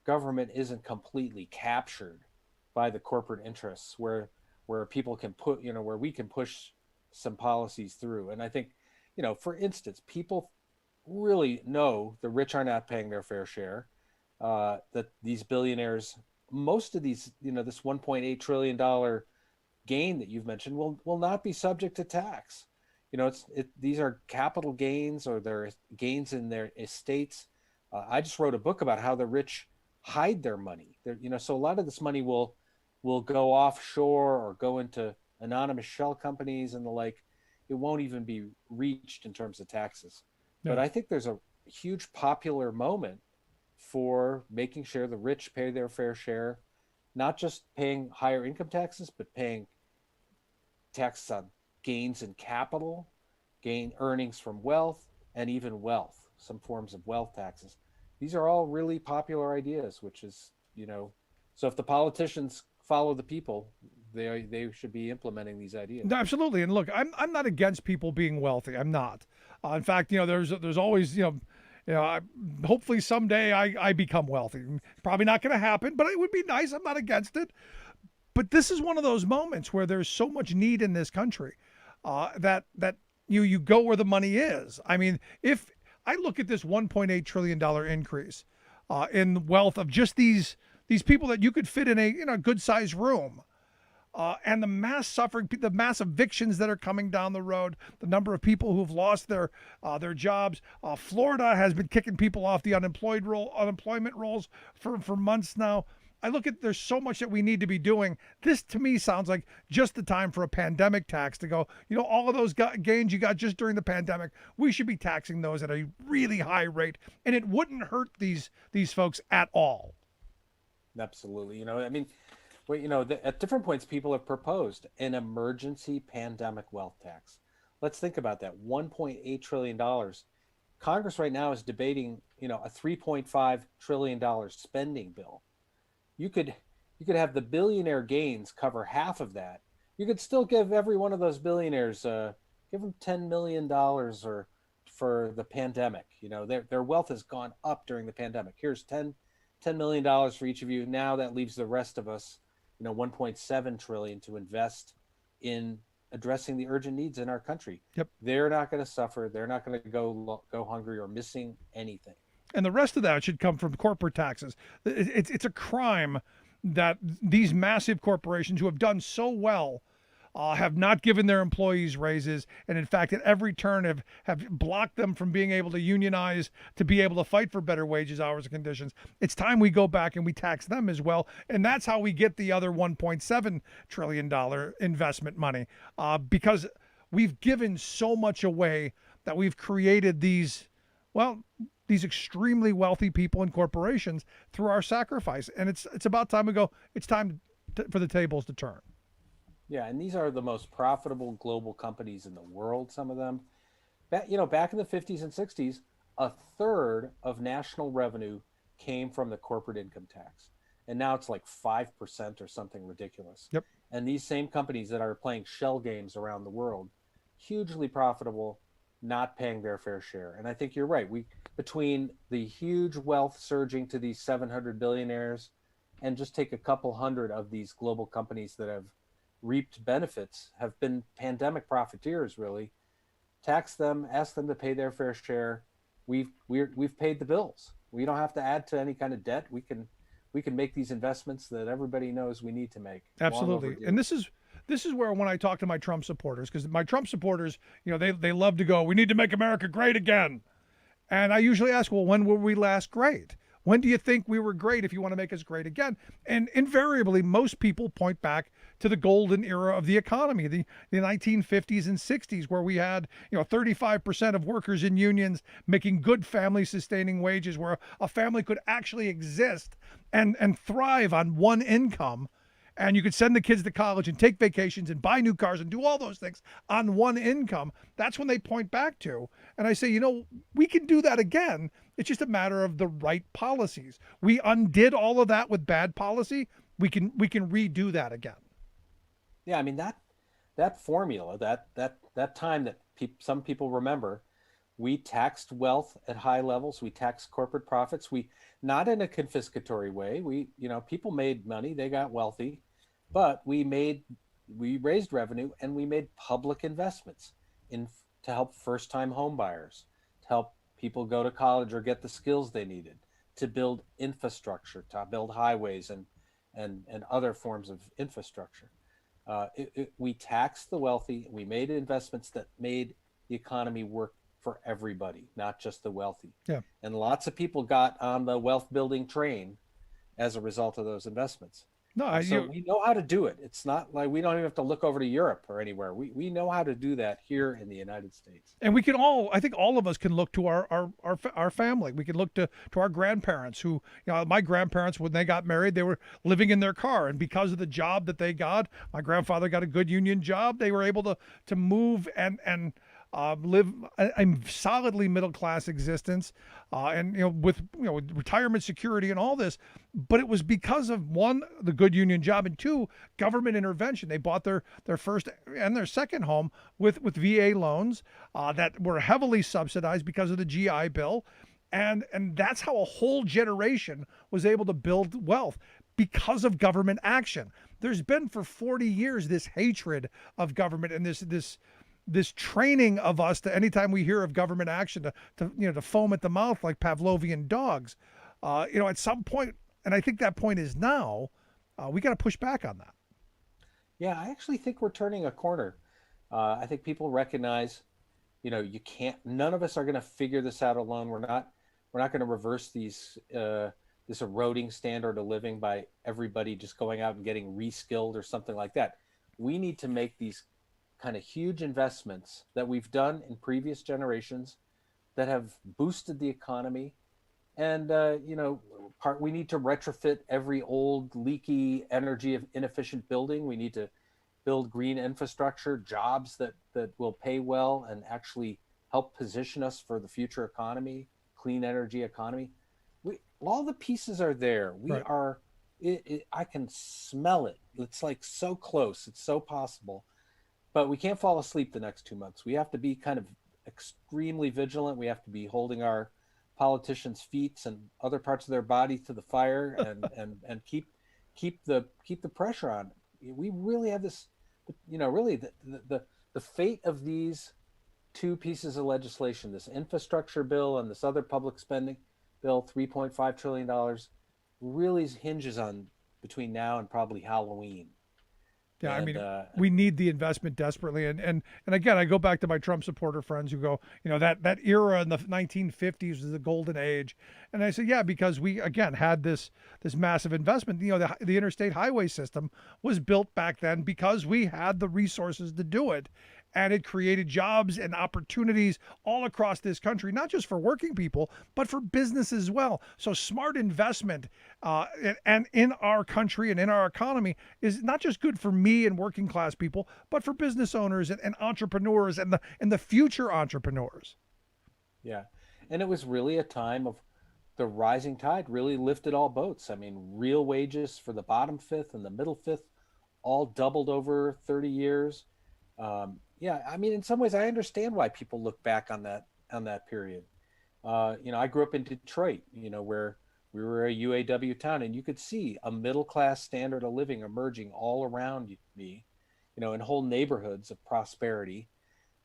government isn't completely captured by the corporate interests, where people can put, where we can push some policies through. And I think, for instance, people really know the rich are not paying their fair share, that these billionaires, most of these, this $1.8 trillion gain that you've mentioned will not be subject to tax. These are capital gains, or they're gains in their estates. I just wrote a book about how the rich hide their money. So a lot of this money will go offshore or go into anonymous shell companies and the like. It won't even be reached in terms of taxes. Yeah. But I think there's a huge popular moment for making sure the rich pay their fair share, not just paying higher income taxes, but paying taxes on gains in capital, earnings from wealth, and even wealth, some forms of wealth taxes. These are all really popular ideas, which is, so if the politicians follow the people, they should be implementing these ideas. No, absolutely. And look, I'm not against people being wealthy. I'm not. In fact, there's always, hopefully someday I become wealthy. Probably not going to happen, but it would be nice. I'm not against it. But this is one of those moments where there's so much need in this country that you go where the money is. I mean, if I look at this $1.8 trillion increase in wealth of just these people that you could fit in a good sized room, and the mass suffering, the mass evictions that are coming down the road, the number of people who've lost their jobs. Florida has been kicking people off the unemployment rolls for months now. I look at, there's so much that we need to be doing. This to me sounds like just the time for a pandemic tax to go, all of those gains you got just during the pandemic, we should be taxing those at a really high rate. And it wouldn't hurt these folks at all. Absolutely. At different points, people have proposed an emergency pandemic wealth tax. Let's think about that. $1.8 trillion. Congress right now is debating, a $3.5 trillion spending bill. You could have the billionaire gains cover half of that. You could still give every one of those billionaires, give them $10 million or for the pandemic. Their wealth has gone up during the pandemic. Here's $10 million for each of you. Now that leaves the rest of us, $1.7 trillion to invest in addressing the urgent needs in our country. Yep. They're not going to suffer. They're not going to go hungry or missing anything. And the rest of that should come from corporate taxes. It's a crime that these massive corporations who have done so well have not given their employees raises, and in fact, at every turn have blocked them from being able to unionize, to be able to fight for better wages, hours, and conditions. It's time we go back and we tax them as well, and that's how we get the other $1.7 trillion investment money, because we've given so much away that we've created these, well, these extremely wealthy people and corporations through our sacrifice. And it's about time we go, it's time for the tables to turn. Yeah, and these are the most profitable global companies in the world, some of them. Back in the 50s and 60s, a third of national revenue came from the corporate income tax. And now it's like 5% or something ridiculous. Yep. And these same companies that are playing shell games around the world, hugely profitable, not paying their fair share. And I think you're right. Between the huge wealth surging to these 700 billionaires, and just take a couple hundred of these global companies that have reaped benefits, have been pandemic profiteers, really, tax them, ask them to pay their fair share. We've paid the bills. We don't have to add to any kind of debt. We can make these investments that everybody knows we need to make. Absolutely. And this is where, when I talk to my Trump supporters, because my Trump supporters, they love to go, we need to make America great again. And I usually ask, well, when were we last great? When do you think we were great if you want to make us great again? And invariably, most people point back to the golden era of the economy, the 1950s and 60s, where we had 35% of workers in unions making good family-sustaining wages, where a family could actually exist and thrive on one income. And you could send the kids to college and take vacations and buy new cars and do all those things on one income. That's when they point back to. And I say, we can do that again. It's just a matter of the right policies. We undid all of that with bad policy. We can redo that again. Yeah, I mean, that formula, that time that some people remember, we taxed wealth at high levels. We taxed corporate profits. We, not in a confiscatory way. People made money, they got wealthy, but we raised revenue, and we made public investments to help first-time home buyers, to help people go to college or get the skills they needed, to build infrastructure, to build highways and other forms of infrastructure. We taxed the wealthy. We made investments that made the economy work for everybody, not just the wealthy. Yeah. And lots of people got on the wealth building train as a result of those investments. No, we know how to do it. It's not like we don't even have to look over to Europe or anywhere. We know how to do that here in the United States. And we can I think all of us can look to our family. We can look to our grandparents who, my grandparents, when they got married, they were living in their car. And because of the job that they got, my grandfather got a good union job. They were able to move and live a solidly middle-class existence, and with retirement security and all this. But it was because of, one, the good union job, and two, government intervention. They bought their first and their second home with VA loans that were heavily subsidized because of the GI Bill, and that's how a whole generation was able to build wealth, because of government action. There's been for 40 years this hatred of government and this training of us to, anytime we hear of government action, to foam at the mouth like Pavlovian dogs. At some point, and I think that point is now, we got to push back on that. Yeah, I actually think we're turning a corner. I think people recognize, you can't. None of us are going to figure this out alone. We're not going to reverse this eroding standard of living by everybody just going out and getting reskilled or something like that. We need to make these kind of huge investments that we've done in previous generations that have boosted the economy. And, we need to retrofit every old leaky energy inefficient building. We need to build green infrastructure, jobs that will pay well and actually help position us for the future economy, clean energy economy. All the pieces are there. I can smell it. It's like so close. It's so possible. But we can't fall asleep the next 2 months. We have to be kind of extremely vigilant. We have to be holding our politicians' feet and other parts of their body to the fire, and keep the pressure on. We really have this, really the fate of these two pieces of legislation, this infrastructure bill and this other public spending bill, $3.5 trillion, really hinges on between now and probably Halloween. Yeah, we need the investment desperately. And again, I go back to my Trump supporter friends who go, that era in the 1950s was the golden age. And I say, yeah, because we, again, had this massive investment. The interstate highway system was built back then because we had the resources to do it. and it created jobs and opportunities all across this country, not just for working people, but for business as well. So smart investment and in our country and in our economy is not just good for me and working class people, but for business owners and entrepreneurs and the future entrepreneurs. Yeah. And it was really a time of the rising tide really lifted all boats. I mean, real wages for the bottom fifth and the middle fifth all doubled over 30 years. Yeah, I mean, in some ways, I understand why people look back on that period. I grew up in Detroit, where we were a UAW town, and you could see a middle class standard of living emerging all around me, in whole neighborhoods of prosperity,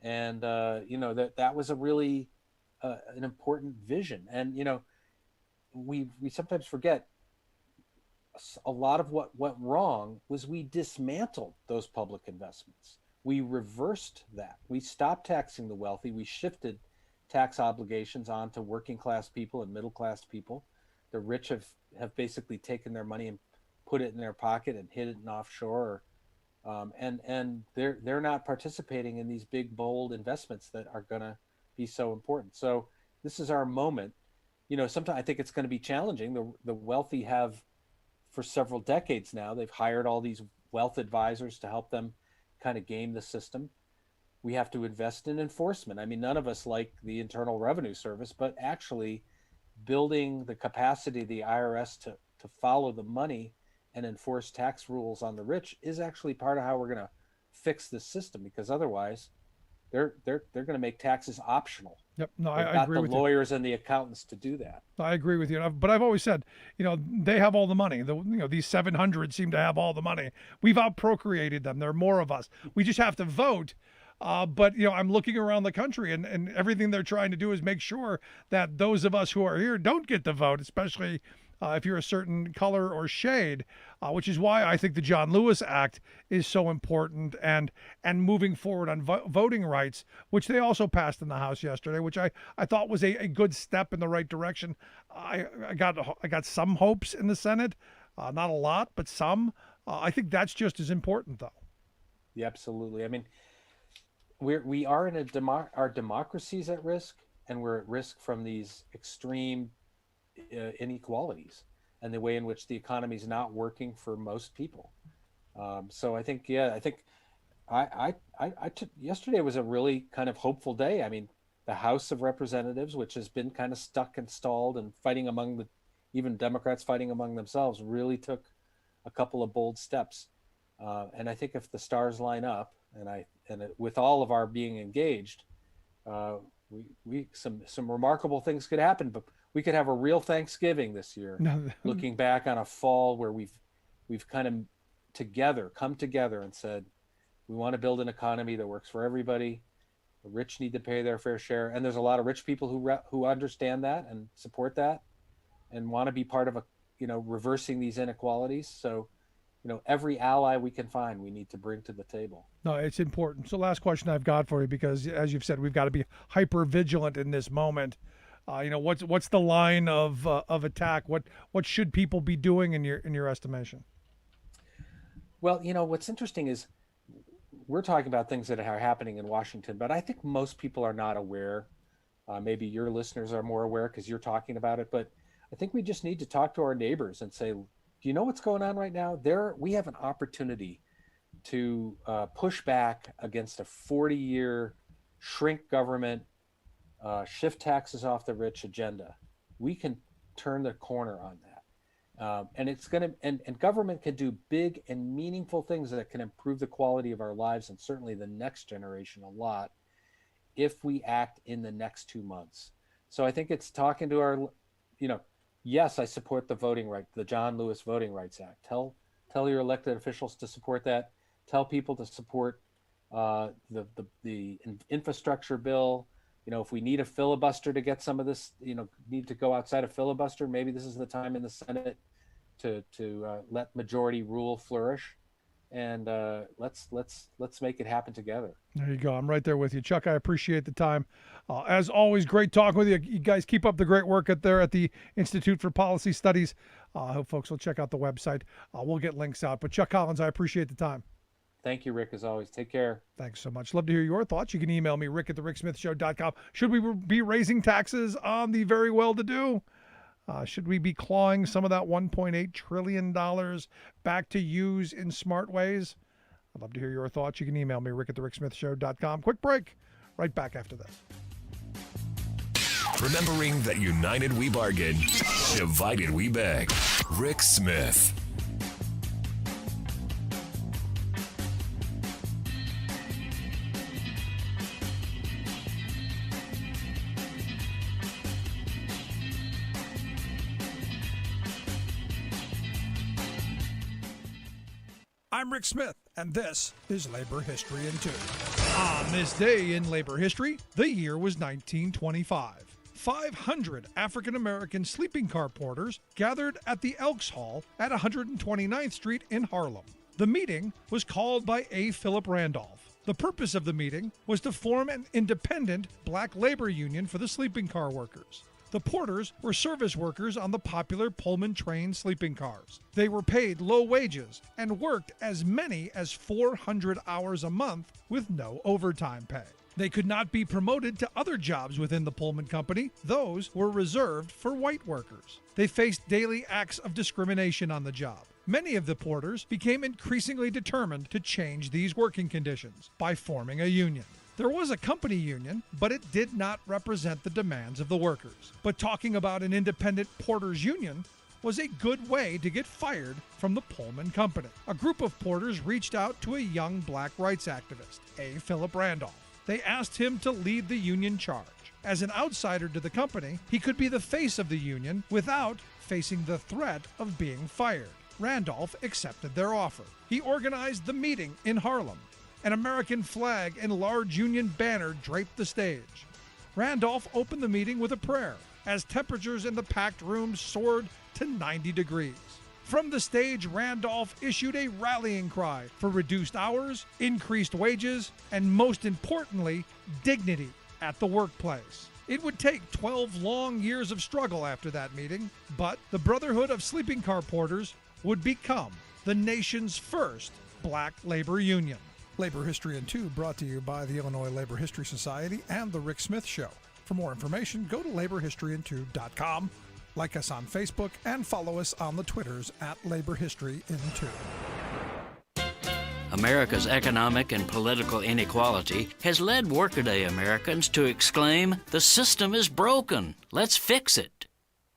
and that was a really an important vision. And we sometimes forget a lot of what went wrong was we dismantled those public investments. We reversed that. We stopped taxing the wealthy. We shifted tax obligations onto working class people and middle class people. The rich have basically taken their money and put it in their pocket and hid it in offshore, and they're not participating in these big bold investments that are going to be so important. So this is our moment. Sometimes I think it's going to be challenging. The wealthy have, for several decades now, they've hired all these wealth advisors to help them kind of game the system. We have to invest in enforcement. I mean, none of us like the Internal Revenue Service, but actually building the capacity of the IRS to follow the money and enforce tax rules on the rich is actually part of how we're going to fix this system, because otherwise they're going to make taxes optional. Yep. No, They've I got agree the with lawyers and the accountants to do that. I agree with you. But I've always said, they have all the money. These 700 seem to have all the money. We've outprocreated them. There are more of us. We just have to vote. But I'm looking around the country, and everything they're trying to do is make sure that those of us who are here don't get the vote, especially if you're a certain color or shade, which is why I think the John Lewis Act is so important, and moving forward on voting rights, which they also passed in the House yesterday, which I thought was a good step in the right direction. I got some hopes in the Senate, not a lot, but some. I think that's just as important, though. Yeah, absolutely. I mean, we are in our democracy's at risk, and we're at risk from these extreme inequalities and the way in which the economy is not working for most people. So I think yesterday was a really kind of hopeful day. I mean, the House of Representatives, which has been kind of stuck and stalled and fighting among even Democrats fighting among themselves, really took a couple of bold steps. And I think if the stars line up, with all of our being engaged, some remarkable things could happen. But we could have a real Thanksgiving this year, looking back on a fall where we've kind of come together and said, we want to build an economy that works for everybody. The rich need to pay their fair share, and there's a lot of rich people who understand that and support that, and want to be part of reversing these inequalities. So, every ally we can find, we need to bring to the table. No, it's important. So last question I've got for you, because as you've said, we've got to be hyper vigilant in this moment. What's the line of attack? What should people be doing in your estimation? Well, what's interesting is we're talking about things that are happening in Washington, but I think most people are not aware. Maybe your listeners are more aware because you're talking about it, but I think we just need to talk to our neighbors and say, do you know what's going on right now? We have an opportunity to push back against a 40-year shrink government, shift taxes off the rich agenda. We can turn the corner on that. And it's and government can do big and meaningful things that can improve the quality of our lives, and certainly the next generation a lot, if we act in the next 2 months. So I think it's talking to our, yes, I support the John Lewis Voting Rights Act. Tell your elected officials to support that. Tell people to support the infrastructure bill. If we need a filibuster to get some of this, need to go outside of filibuster, maybe this is the time in the Senate to let majority rule flourish, and let's make it happen together. There you go. I'm right there with you, Chuck. I appreciate the time. As always, great talking with you. You guys keep up the great work there at the Institute for Policy Studies. I hope folks will check out the website. We'll get links out. But Chuck Collins, I appreciate the time. Thank you, Rick, as always. Take care. Thanks so much. Love to hear your thoughts. You can email me, rick@thericksmithshow.com. Should we be raising taxes on the very well-to-do? Should we be clawing some of that $1.8 trillion back to use in smart ways? I'd love to hear your thoughts. You can email me, rick@thericksmithshow.com. Quick break. Right back after this. Remembering that united we bargain, divided we beg. Rick Smith. I'm Rick Smith, and this is Labor History in 2. On this day in labor history, the year was 1925. 500 African-American sleeping car porters gathered at the Elks Hall at 129th Street in Harlem. The meeting was called by A. Philip Randolph. The purpose of the meeting was to form an independent black labor union for the sleeping car workers. The porters were service workers on the popular Pullman train sleeping cars. They were paid low wages and worked as many as 400 hours a month with no overtime pay. They could not be promoted to other jobs within the Pullman Company. Those were reserved for white workers. They faced daily acts of discrimination on the job. Many of the porters became increasingly determined to change these working conditions by forming a union. There was a company union, but it did not represent the demands of the workers. But talking about an independent porters union was a good way to get fired from the Pullman Company. A group of porters reached out to a young black rights activist, A. Philip Randolph. They asked him to lead the union charge. As an outsider to the company, he could be the face of the union without facing the threat of being fired. Randolph accepted their offer. He organized the meeting in Harlem. An American flag and large Union banner draped the stage. Randolph opened the meeting with a prayer as temperatures in the packed room soared to 90 degrees. From the stage, Randolph issued a rallying cry for reduced hours, increased wages, and most importantly, dignity at the workplace. It would take 12 long years of struggle after that meeting, but the Brotherhood of Sleeping Car Porters would become the nation's first black labor union. Labor History in 2 brought to you by the Illinois Labor History Society and The Rick Smith Show. For more information, go to laborhistoryin2.com. Like us on Facebook and follow us on the Twitters at Labor History in 2. America's economic and political inequality has led workaday Americans to exclaim, "The system is broken. Let's fix it."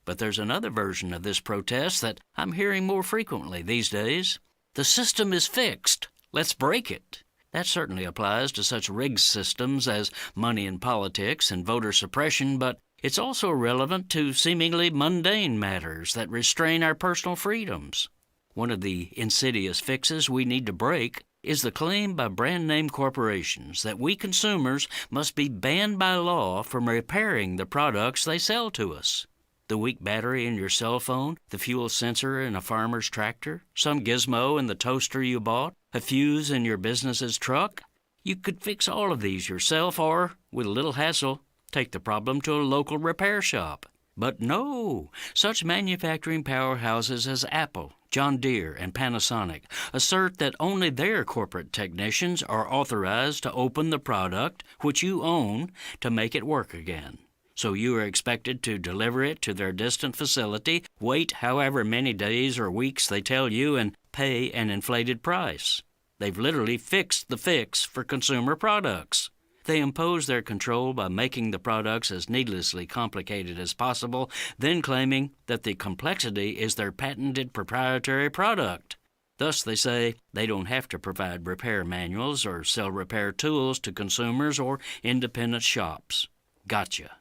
But there's another version of this protest that I'm hearing more frequently these days. "The system is fixed. Let's break it." That certainly applies to such rigged systems as money in politics and voter suppression, but it's also relevant to seemingly mundane matters that restrain our personal freedoms. One of the insidious fixes we need to break is the claim by brand-name corporations that we consumers must be banned by law from repairing the products they sell to us. The weak battery in your cell phone, the fuel sensor in a farmer's tractor, some gizmo in the toaster you bought, a fuse in your business's truck. You could fix all of these yourself or, with a little hassle, take the problem to a local repair shop. But no, such manufacturing powerhouses as Apple, John Deere, and Panasonic assert that only their corporate technicians are authorized to open the product, which you own, to make it work again. So you are expected to deliver it to their distant facility, wait however many days or weeks they tell you, and pay an inflated price. They've literally fixed the fix for consumer products. They impose their control by making the products as needlessly complicated as possible, then claiming that the complexity is their patented proprietary product. Thus, they say they don't have to provide repair manuals or sell repair tools to consumers or independent shops. Gotcha.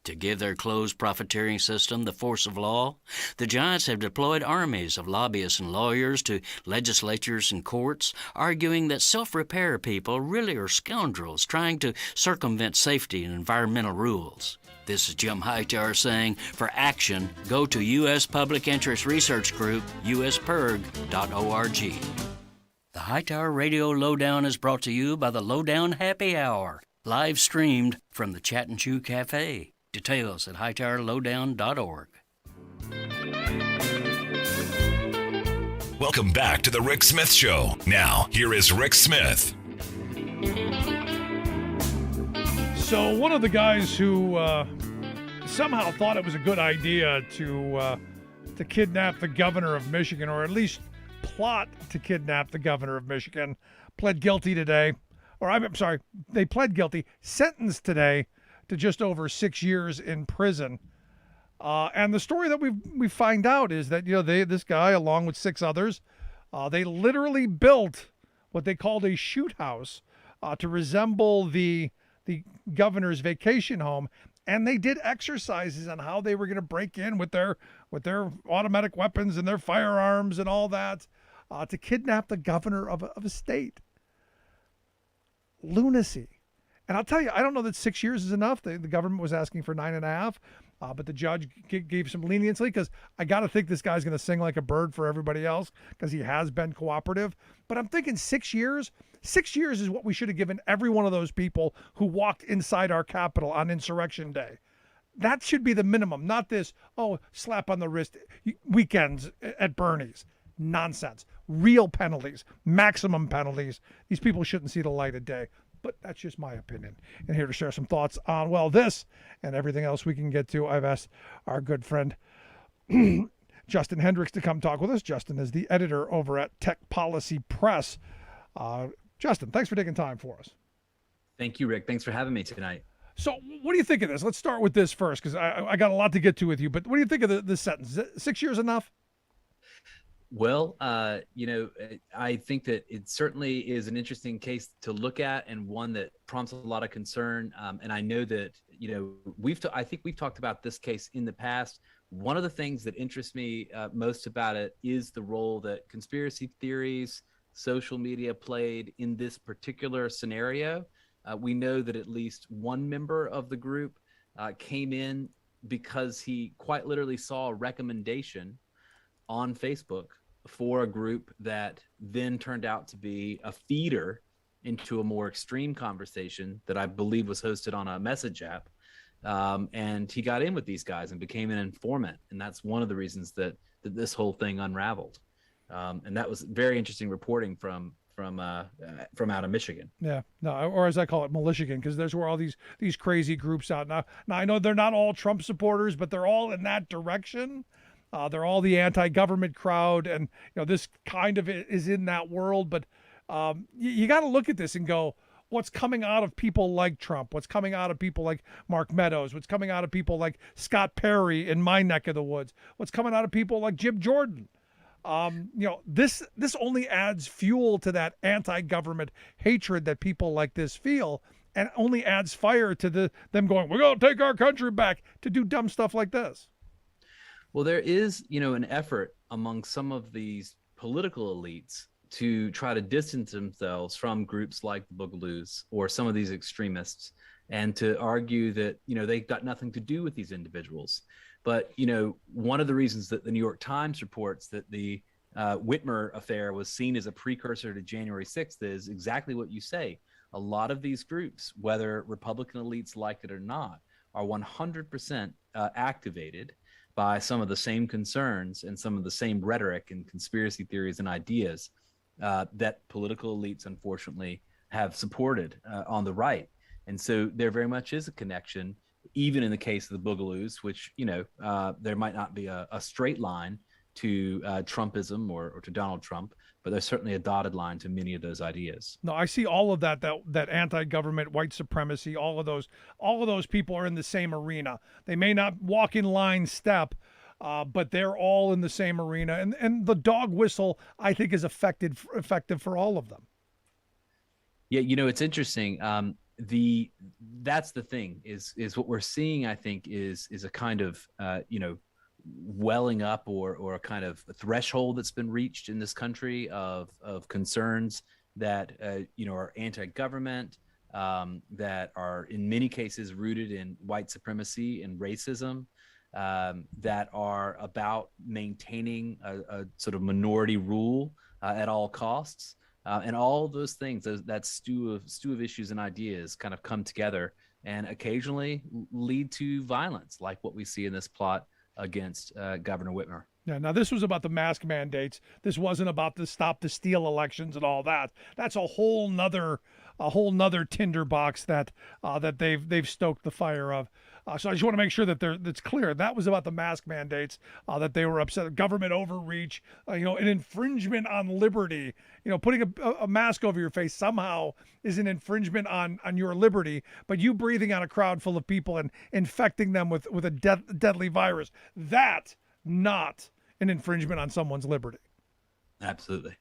To give their closed profiteering system the force of law, the giants have deployed armies of lobbyists and lawyers to legislatures and courts, arguing that self-repair people really are scoundrels trying to circumvent safety and environmental rules. This is Jim Hightower saying, for action, go to U.S. Public Interest Research Group, uspurg.org. The Hightower Radio Lowdown is brought to you by the Lowdown Happy Hour, live streamed from the Chat and Chew Cafe. Details at hightowerlowdown.org. Welcome back to the Rick Smith Show. Now, here is Rick Smith. So one of the guys who somehow thought it was a good idea to kidnap the governor of Michigan, or at least plot to kidnap the governor of Michigan, pled guilty today. Or I'm sorry, they pled guilty, sentenced today to just over 6 years in prison. And the story that we find out is that, this guy, along with 6 others, they literally built what they called a shoot house to resemble the governor's vacation home, and they did exercises on how they were going to break in with their automatic weapons and their firearms and all that to kidnap the governor of a state. Lunacy. And I'll tell you, I don't know that 6 years is enough. The government was asking for 9.5, but the judge gave some leniency, because I got to think this guy's going to sing like a bird for everybody else, because he has been cooperative. But I'm thinking 6 years. 6 years is what we should have given every one of those people who walked inside our Capitol on Insurrection Day. That should be the minimum, not this, slap on the wrist, weekends at Bernie's. Nonsense. Real penalties, maximum penalties. These people shouldn't see the light of day. But that's just my opinion. And here to share some thoughts on, this and everything else we can get to, I've asked our good friend Justin Hendrix to come talk with us. Justin is the editor over at Tech Policy Press. Justin, thanks for taking time for us. Thank you, Rick. Thanks for having me tonight. So what do you think of this? Let's start with this first, because I got a lot to get to with you. But what do you think of this sentence? Is 6 years enough? Well, I think that it certainly is an interesting case to look at, and one that prompts a lot of concern. And I know that, I think we've talked about this case in the past. One of the things that interests me most about it is the role that conspiracy theories, social media played in this particular scenario. We know that at least one member of the group came in because he quite literally saw a recommendation on Facebook for a group that then turned out to be a feeder into a more extreme conversation that I believe was hosted on a message app. And he got in with these guys and became an informant. And that's one of the reasons that this whole thing unraveled. And that was very interesting reporting from out of Michigan. Yeah, no, or as I call it, Militigan, because there's where all these crazy groups out now. Now I know they're not all Trump supporters, but they're all in that direction. They're all the anti-government crowd, and this kind of is in that world. But you got to look at this and go, what's coming out of people like Trump? What's coming out of people like Mark Meadows? What's coming out of people like Scott Perry in my neck of the woods? What's coming out of people like Jim Jordan? This only adds fuel to that anti-government hatred that people like this feel, and only adds fire to them going, we're going to take our country back, to do dumb stuff like this. Well, there is, an effort among some of these political elites to try to distance themselves from groups like the Boogaloos or some of these extremists, and to argue that, they've got nothing to do with these individuals. But, one of the reasons that the New York Times reports that the Whitmer affair was seen as a precursor to January 6th is exactly what you say. A lot of these groups, whether Republican elites like it or not, are 100% activated by some of the same concerns and some of the same rhetoric and conspiracy theories and ideas that political elites, unfortunately, have supported on the right. And so there very much is a connection, even in the case of the Boogaloos, which, there might not be a straight line to Trumpism or to Donald Trump, but there's certainly a dotted line to many of those ideas. No, I see all of that anti-government, white supremacy, all of those people are in the same arena. They may not walk in line step, but they're all in the same arena. And the dog whistle, I think, is effective for all of them. Yeah, it's interesting. That's the thing is what we're seeing, I think, is a kind of, welling up or a kind of threshold that's been reached in this country of concerns that are anti-government, that are in many cases rooted in white supremacy and racism, that are about maintaining a sort of minority rule at all costs, and all those things. That stew of issues and ideas kind of come together and occasionally lead to violence, like what we see in this plot against Governor Whitmer. Yeah, now this was about the mask mandates. This wasn't about the stop the steal elections and all that. That's a whole nother tinderbox that they've stoked the fire of. So I just want to make sure that that's clear. That was about the mask mandates, that they were upset. Government overreach, an infringement on liberty. Putting a mask over your face somehow is an infringement on your liberty. But you breathing on a crowd full of people and infecting them with a deadly virus, that not an infringement on someone's liberty. Absolutely.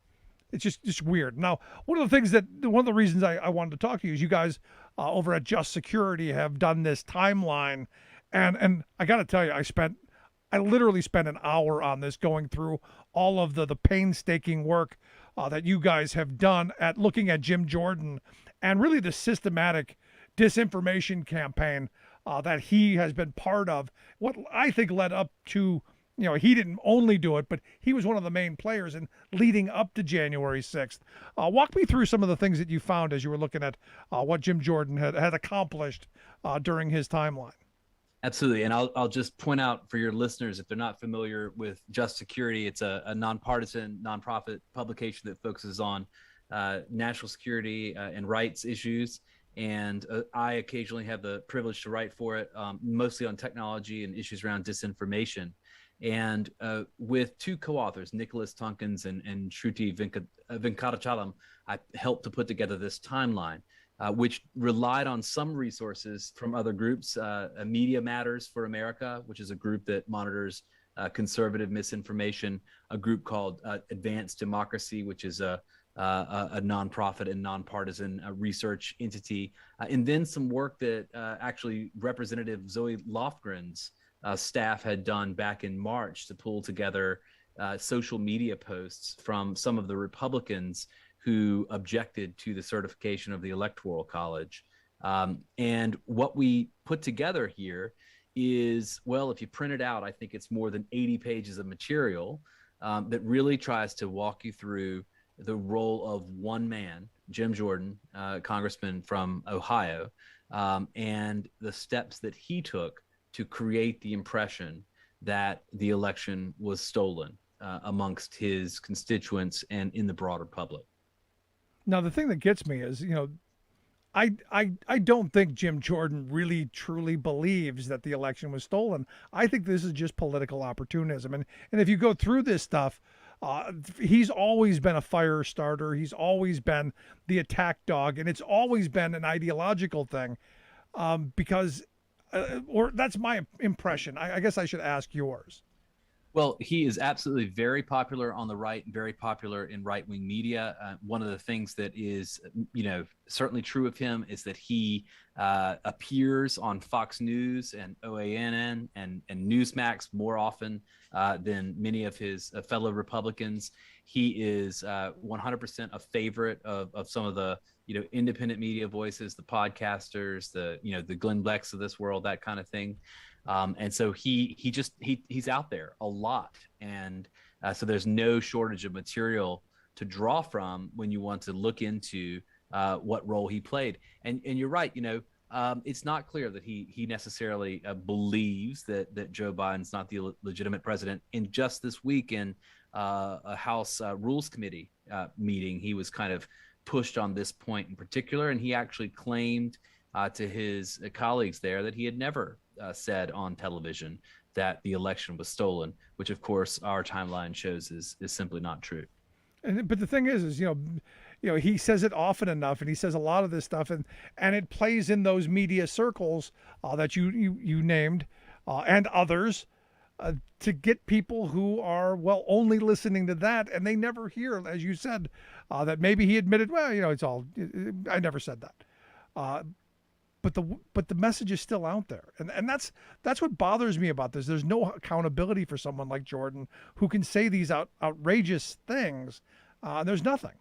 It's just weird. Now, one of the reasons I wanted to talk to you is you guys over at Just Security have done this timeline, and I got to tell you, I literally spent an hour on this, going through all of the painstaking work that you guys have done at looking at Jim Jordan and really the systematic disinformation campaign that he has been part of. What I think led up to, he didn't only do it, but he was one of the main players in leading up to January 6th. Walk me through some of the things that you found as you were looking at what Jim Jordan had accomplished during his timeline. Absolutely. And I'll just point out for your listeners, if they're not familiar with Just Security, it's a nonpartisan, nonprofit publication that focuses on national security and rights issues. And I occasionally have the privilege to write for it, mostly on technology and issues around disinformation. And with two co-authors, Nicholas Tompkins and Shruti Venkatachalam, I helped to put together this timeline, which relied on some resources from other groups. Media Matters for America, which is a group that monitors conservative misinformation, a group called Advanced Democracy, which is a nonprofit and nonpartisan research entity, and then some work that actually Representative Zoe Lofgren's staff had done back in March to pull together social media posts from some of the Republicans who objected to the certification of the Electoral College. And what we put together here is, well, if you print it out, I think it's more than 80 pages of material that really tries to walk you through the role of one man, Jim Jordan, congressman from Ohio, and the steps that he took to create the impression that the election was stolen amongst his constituents and in the broader public. Now, the thing that gets me is, I don't think Jim Jordan really truly believes that the election was stolen. I think this is just political opportunism. And if you go through this stuff, he's always been a fire starter. He's always been the attack dog, and it's always been an ideological thing because or that's my impression. I guess I should ask yours. Well, he is absolutely very popular on the right and very popular in right-wing media. One of the things that is, certainly true of him is that he appears on Fox News and OANN and Newsmax more often than many of his fellow Republicans. He is 100% a favorite of some of the independent media voices, the podcasters, the Glenn Becks of this world, that kind of thing. And so he's out there a lot. And so there's no shortage of material to draw from when you want to look into what role he played. And you're right, it's not clear that he necessarily believes that Joe Biden's not the legitimate president. In just this week in a House Rules Committee meeting, he was kind of pushed on this point in particular, and he actually claimed to his colleagues there that he had never said on television that the election was stolen, which of course our timeline shows is simply not true. But the thing is he says it often enough, and he says a lot of this stuff, and it plays in those media circles that you named and others to get people who are only listening to that, and they never hear, as you said, that maybe he admitted, I never said that. But the message is still out there, and that's what bothers me about this. There's no accountability for someone like Jordan who can say these outrageous things. There's nothing.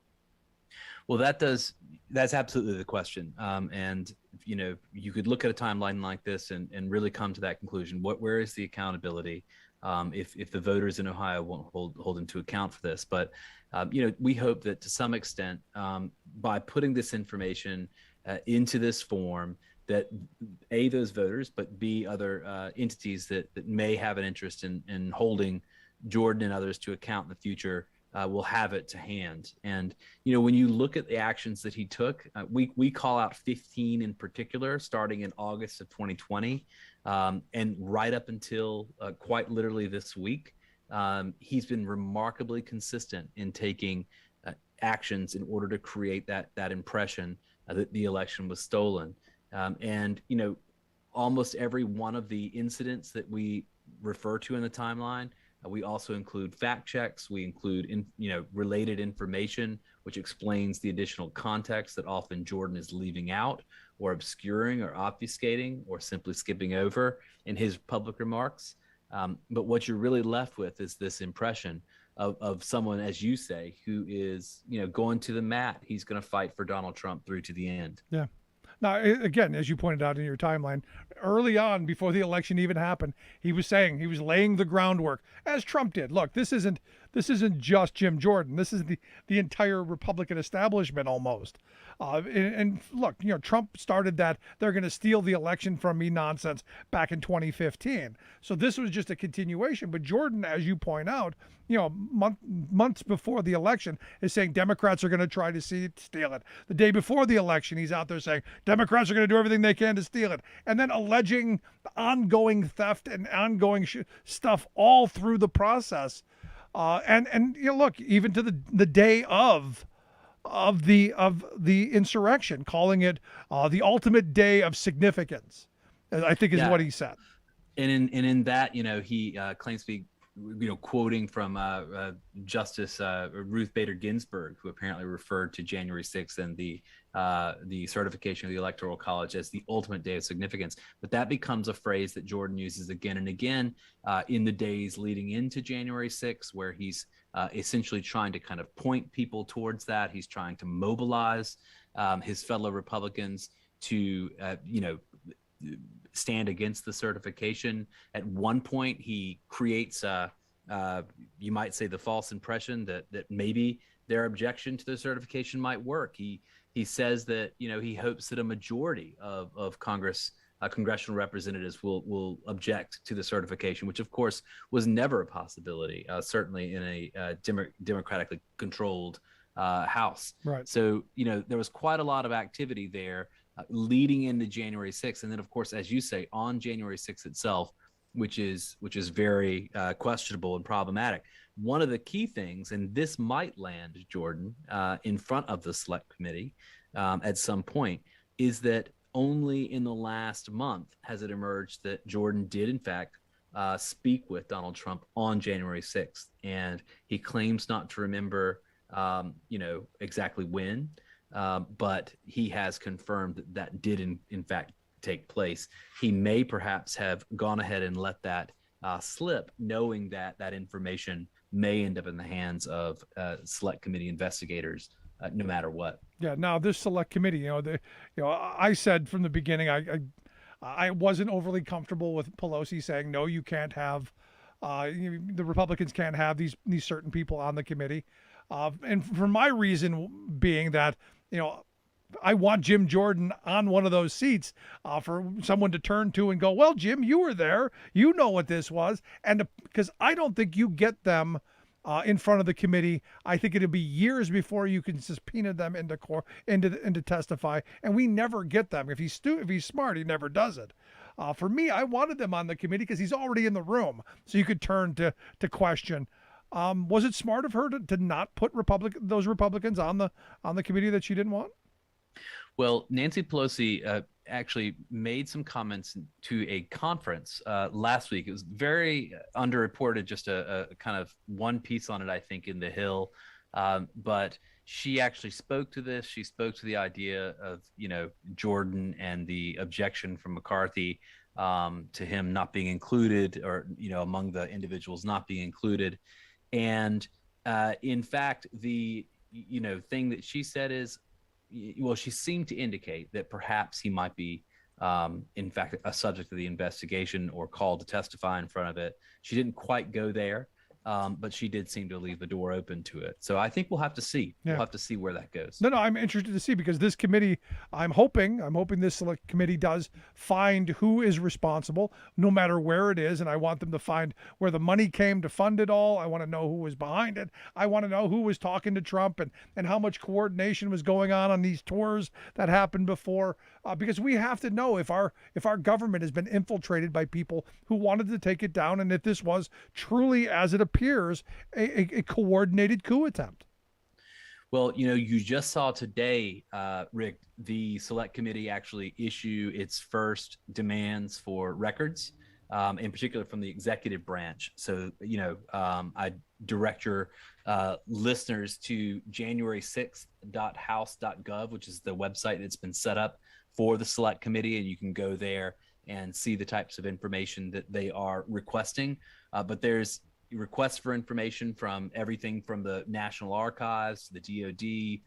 Well, that's absolutely the question. And you could look at a timeline like this and really come to that conclusion. Where is the accountability if the voters in Ohio won't hold him to account for this? But we hope that to some extent, by putting this information into this form, that A, those voters, but B, other entities that may have an interest in holding Jordan and others to account in the future will have it to hand. And, when you look at the actions that he took, we call out 15 in particular, starting in August of 2020, and right up until quite literally this week, he's been remarkably consistent in taking actions in order to create that impression that the election was stolen. And almost every one of the incidents that we refer to in the timeline, we also include fact checks. We include related information, which explains the additional context that often Jordan is leaving out or obscuring or obfuscating or simply skipping over in his public remarks. But what you're really left with is this impression of someone, as you say, who is, going to the mat. He's going to fight for Donald Trump through to the end. Yeah. Now, again, as you pointed out in your timeline, early on, before the election even happened, he was laying the groundwork, as Trump did. Look, this isn't just Jim Jordan. This is the entire Republican establishment almost. And look, Trump started that they're going to steal the election from me nonsense back in 2015. So this was just a continuation. But Jordan, as you point out, months before the election, is saying Democrats are going to try to steal it. The day before the election, he's out there saying Democrats are going to do everything they can to steal it, and then alleging ongoing theft and ongoing stuff all through the process. And look, even to the day of the insurrection, calling it the ultimate day of significance, I think is what he said. And in that, he claims to be, quoting from Justice Ruth Bader Ginsburg, who apparently referred to January 6th and the certification of the Electoral College as the ultimate day of significance. But that becomes a phrase that Jordan uses again and again in the days leading into January 6th, where he's essentially trying to kind of point people towards that. He's trying to mobilize his fellow Republicans to, stand against the certification. At one point, he creates, you might say, the false impression that maybe their objection to the certification might work. He says that he hopes that a majority of congressional representatives will object to the certification, which of course was never a possibility, certainly in a democratically controlled House. Right. So there was quite a lot of activity there leading into January 6th. And then, of course, as you say, on January 6th itself, which is very questionable and problematic. One of the key things, and this might land Jordan in front of the Select Committee at some point, is that only in the last month has it emerged that Jordan did, in fact, speak with Donald Trump on January 6th. And he claims not to remember, exactly when. But he has confirmed that did in fact take place. He may perhaps have gone ahead and let that slip, knowing that information may end up in the hands of Select Committee investigators, no matter what. Yeah. Now, this Select Committee, I said from the beginning, I wasn't overly comfortable with Pelosi saying, no, you can't have, the Republicans can't have these certain people on the committee. And for my reason being that, I want Jim Jordan on one of those seats for someone to turn to and go, well, Jim, you were there. You know what this was. And because I don't think you get them in front of the committee. I think it'll be years before you can subpoena them into court, into testify. And we never get them. If he's smart, he never does it. For me, I wanted them on the committee because he's already in the room. So you could turn to question. Was it smart of her to not put those Republicans on the committee that she didn't want? Well, Nancy Pelosi actually made some comments to a conference last week. It was very underreported, just a kind of one piece on it, I think, in The Hill. But she actually spoke to this. She spoke to the idea of, Jordan and the objection from McCarthy to him not being included, or, among the individuals not being included. And in fact, the thing that she said is, well, she seemed to indicate that perhaps he might be, in fact, a subject of the investigation or called to testify in front of it. She didn't quite go there, but she did seem to leave the door open to it. So I think we'll have to see. Yeah. We'll have to see where that goes. No, I'm interested to see, because this committee, I'm hoping this select committee does find who is responsible, no matter where it is. And I want them to find where the money came to fund it all. I want to know who was behind it. I want to know who was talking to Trump, and how much coordination was going on these tours that happened before, because we have to know if our government has been infiltrated by people who wanted to take it down, and if this was truly, as it appears, a coordinated coup attempt. Well, you just saw today, Rick, the select committee actually issue its first demands for records, in particular from the executive branch. So, I direct your listeners to January6th.house.gov, which is the website that's been set up for the select committee, and you can go there and see the types of information that they are requesting. But there's requests for information from everything from the National Archives, the DoD,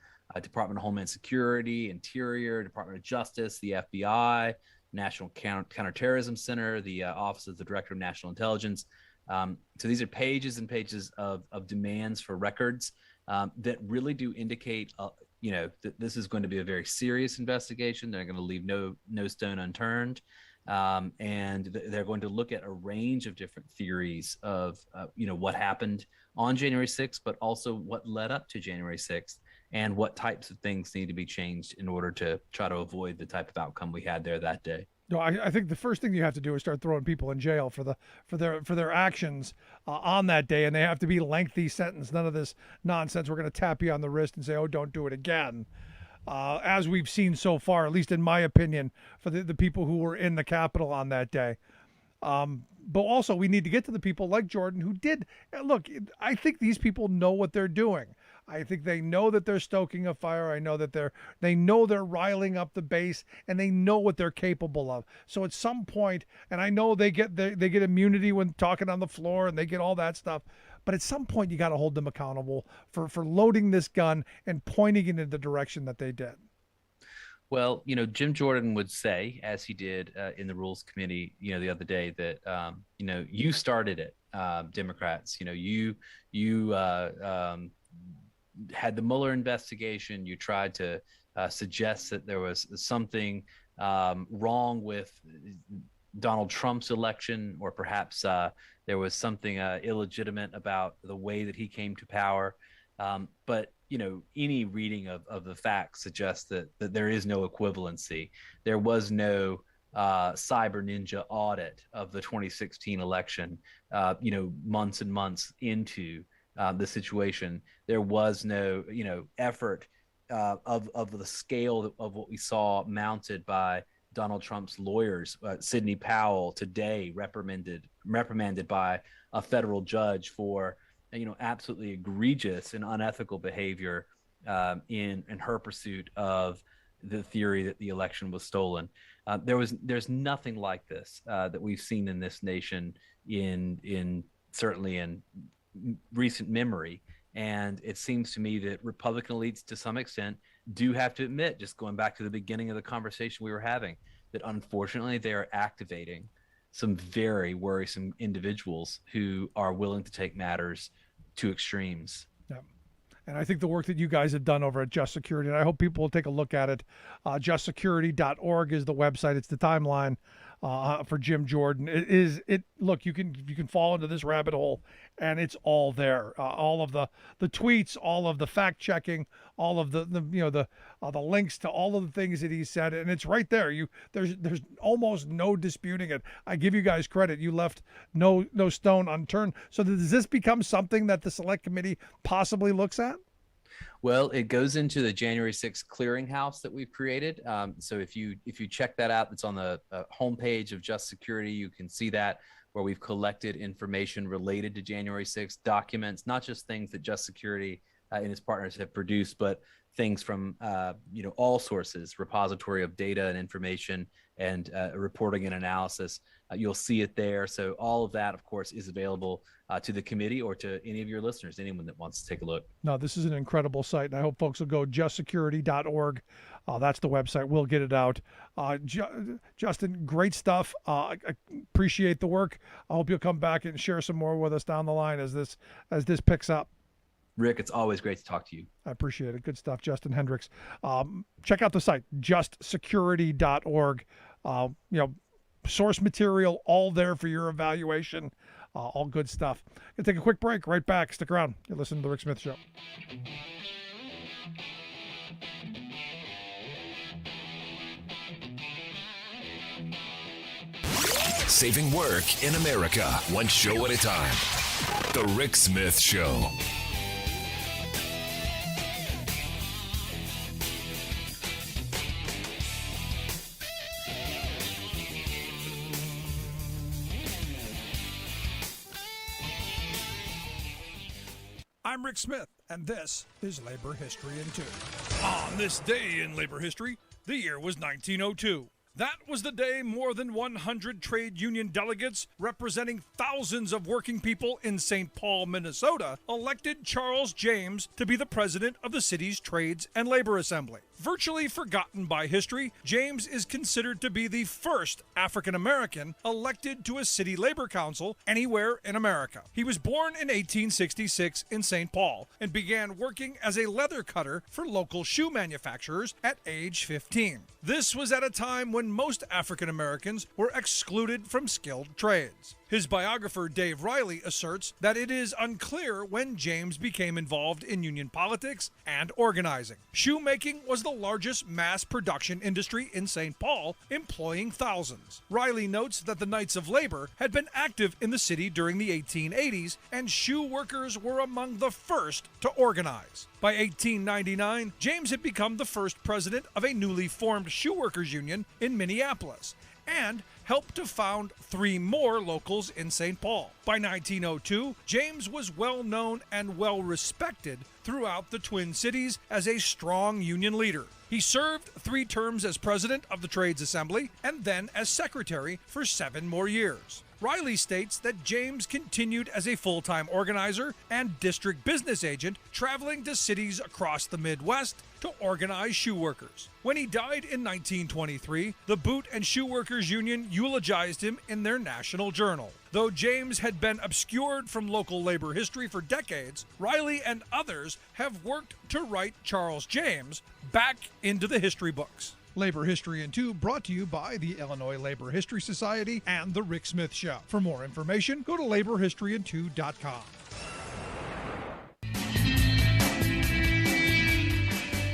Department of Homeland Security, Interior, Department of Justice, the FBI, National Counterterrorism Center, the Office of the Director of National Intelligence. So these are pages and pages of demands for records that really do indicate, that this is going to be a very serious investigation. They're going to leave no stone unturned. And they're going to look at a range of different theories of, what happened on January 6th, but also what led up to January 6th, and what types of things need to be changed in order to try to avoid the type of outcome we had there that day. No, I think the first thing you have to do is start throwing people in jail for their actions on that day, and they have to be lengthy sentence. None of this nonsense. We're going to tap you on the wrist and say, "Oh, don't do it again." As we've seen so far, at least in my opinion, for the people who were in the Capitol on that day. But also, we need to get to the people like Jordan who did. Look, I think these people know what they're doing. I think they know that they're stoking a fire. I know that they know they're riling up the base, and they know what they're capable of. So at some point, and I know they get immunity when talking on the floor, and they get all that stuff. But at some point, you got to hold them accountable for loading this gun and pointing it in the direction that they did. Well, Jim Jordan would say, as he did in the Rules Committee, the other day, that you started it, Democrats. You had the Mueller investigation. You tried to suggest that there was something wrong with Donald Trump's election, or perhaps there was something illegitimate about the way that he came to power. But any reading of the facts suggests that there is no equivalency. There was no cyber ninja audit of the 2016 election, months and months into the situation. There was no, effort of the scale of what we saw mounted by Donald Trump's lawyers. Sidney Powell today reprimanded by a federal judge for absolutely egregious and unethical behavior in her pursuit of the theory that the election was stolen. There's nothing like this that we've seen in this nation certainly in recent memory. And it seems to me that Republican elites, to some extent, do have to admit, just going back to the beginning of the conversation we were having, that unfortunately they are activating some very worrisome individuals who are willing to take matters to extremes. Yeah. And I think the work that you guys have done over at Just Security, and I hope people will take a look at it. JustSecurity.org is the website. It's the timeline for Jim Jordan. Look, you can fall into this rabbit hole, and it's all there. All of the tweets, all of the fact checking, all of the links to all of the things that he said, and it's right there. There's almost no disputing it. I give you guys credit. You left no stone unturned. So does this become something that the Select Committee possibly looks at? Well, it goes into the January 6th clearinghouse that we've created. So if you check that out, it's on the homepage of Just Security. You can see that, where we've collected information related to January 6th, documents, not just things that Just Security and its partners have produced, but things from all sources, repository of data and information, and reporting and analysis. You'll see it there. So all of that, of course, is available to the committee or to any of your listeners, anyone that wants to take a look. No, this is an incredible site, and I hope folks will go justsecurity.org. That's the website. We'll get it out. Justin, great stuff. I appreciate the work. I hope you'll come back and share some more with us down the line as this picks up. Rick, it's always great to talk to you. I appreciate it. Good stuff, Justin Hendrix. Check out the site, justsecurity.org. Source material, all there for your evaluation. All good stuff. Gonna take a quick break. Right back. Stick around. You're listening to The Rick Smith Show. Saving work in America, one show at a time. The Rick Smith Show. I'm Rick Smith, and this is Labor History in 2. On this day in labor history, the year was 1902. That was the day more than 100 trade union delegates representing thousands of working people in St. Paul, Minnesota, elected Charles James to be the president of the city's Trades and Labor Assembly. Virtually forgotten by history, James is considered to be the first African American elected to a city labor council anywhere in America. He was born in 1866 in St. Paul and began working as a leather cutter for local shoe manufacturers at age 15. This was at a time when most African Americans were excluded from skilled trades. His biographer Dave Riley asserts that it is unclear when James became involved in union politics and organizing. Shoemaking was the largest mass production industry in St. Paul, employing thousands. Riley notes that the Knights of Labor had been active in the city during the 1880s, and shoe workers were among the first to organize. By 1899, James had become the first president of a newly formed shoeworkers union in Minneapolis, and helped to found 3 more locals in St. Paul. By 1902, James was well known and well respected throughout the Twin Cities as a strong union leader. He served 3 terms as president of the Trades Assembly and then as secretary for 7 more years. Riley states that James continued as a full-time organizer and district business agent, traveling to cities across the Midwest to organize shoe workers. When he died in 1923, the Boot and Shoe Workers Union eulogized him in their national journal. Though James had been obscured from local labor history for decades, Riley and others have worked to write Charles James back into the history books. Labor History in 2 brought to you by the Illinois Labor History Society and The Rick Smith Show. For more information, go to laborhistoryin2.com.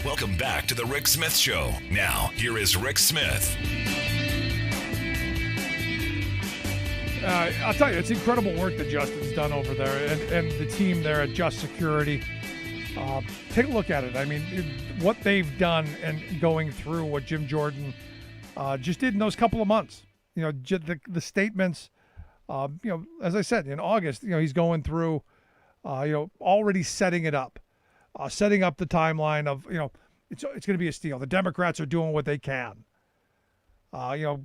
Welcome back to The Rick Smith Show. Now, here is Rick Smith. I'll tell you, it's incredible work that Justin's done over there and the team there at Just Security. Take a look at it. I mean, what they've done and going through what Jim Jordan just did in those couple of months. The statements, as I said, in August, he's going through, already setting it up, setting up the timeline of, it's going to be a steal. The Democrats are doing what they can. The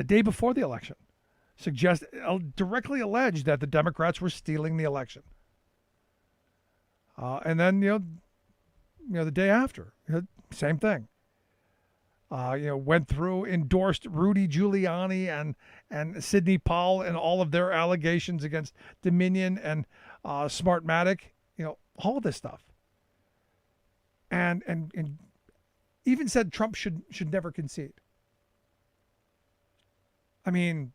day before the election, directly alleged that the Democrats were stealing the election. And then, the day after, same thing. Went through, endorsed Rudy Giuliani and Sidney Powell and all of their allegations against Dominion and Smartmatic, all of this stuff. And even said Trump should never concede. I mean,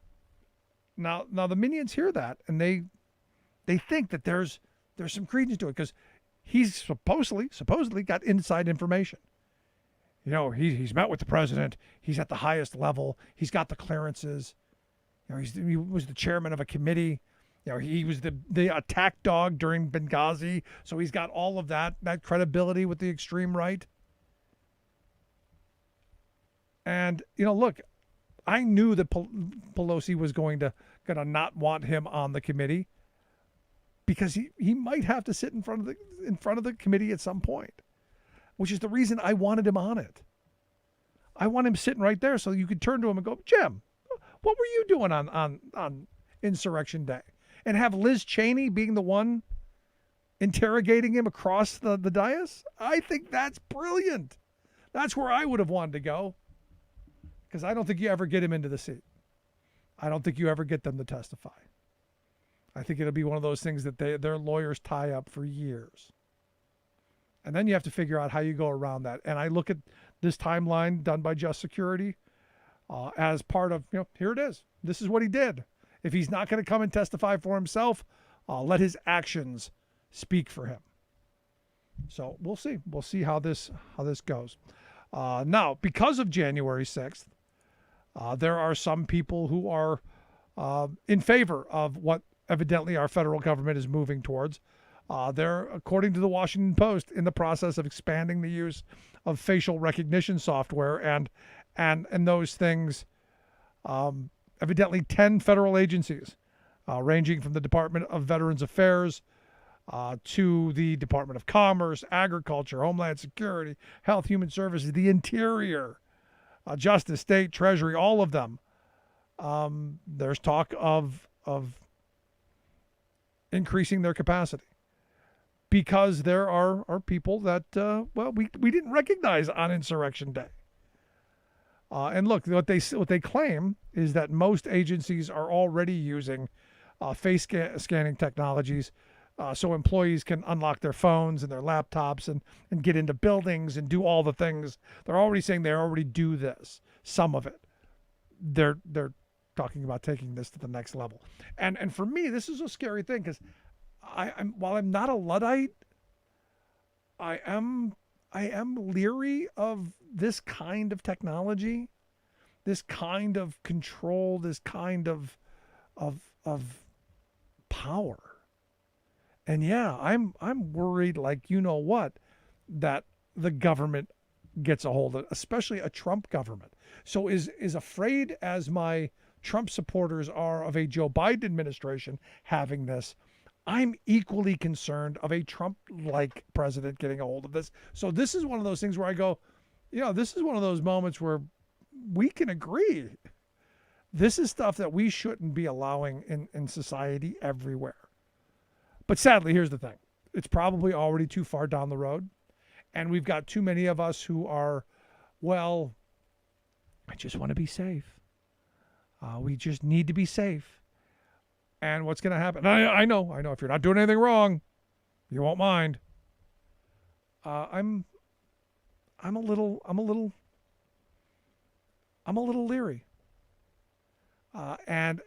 now the minions hear that and they think that there's some credence to it because he's supposedly got inside information. He's met with the president. He's at the highest level. He's got the clearances. He was the chairman of a committee. He was the attack dog during Benghazi. So he's got all of that credibility with the extreme right. And, look, I knew that Pelosi was going to not want him on the committee, because he might have to sit in front of the committee at some point, which is the reason I wanted him on it. I want him sitting right there so you could turn to him and go, Jim, what were you doing on Insurrection Day? And have Liz Cheney being the one interrogating him across the dais? I think that's brilliant. That's where I would have wanted to go, because I don't think you ever get him into the seat. I don't think you ever get them to testify. I think it'll be one of those things that their lawyers tie up for years. And then you have to figure out how you go around that. And I look at this timeline done by Just Security as part of, here it is. This is what he did. If he's not going to come and testify for himself, let his actions speak for him. So we'll see. We'll see how this goes. Now, because of January 6th, there are some people who are in favor of what evidently our federal government is moving towards. They're, according to the Washington Post, in the process of expanding the use of facial recognition software and those things. Evidently 10 federal agencies, ranging from the Department of Veterans Affairs to the Department of Commerce, Agriculture, Homeland Security, Health, Human Services, the Interior, Justice, State, Treasury, all of them. There's talk of increasing their capacity, because there are people that, we didn't recognize on Insurrection Day. And look, what they claim is that most agencies are already using face scanning technologies, so employees can unlock their phones and their laptops and get into buildings and do all the things. They're already saying they already do this. Some of it. They're talking about taking this to the next level. And for me, this is a scary thing, because while I'm not a Luddite, I am leery of this kind of technology, this kind of control, this kind of power. And yeah, I'm worried, like, that the government gets a hold of it, especially a Trump government. So is afraid as my Trump supporters are of a Joe Biden administration having this, I'm equally concerned of a Trump-like president getting a hold of this. So this is one of those things where I go, this is one of those moments where we can agree. This is stuff that we shouldn't be allowing in society everywhere. But sadly, here's the thing. It's probably already too far down the road. And we've got too many of us who are, I just want to be safe. We just need to be safe. And what's going to happen? I know. If you're not doing anything wrong, you won't mind. I'm a little leery. And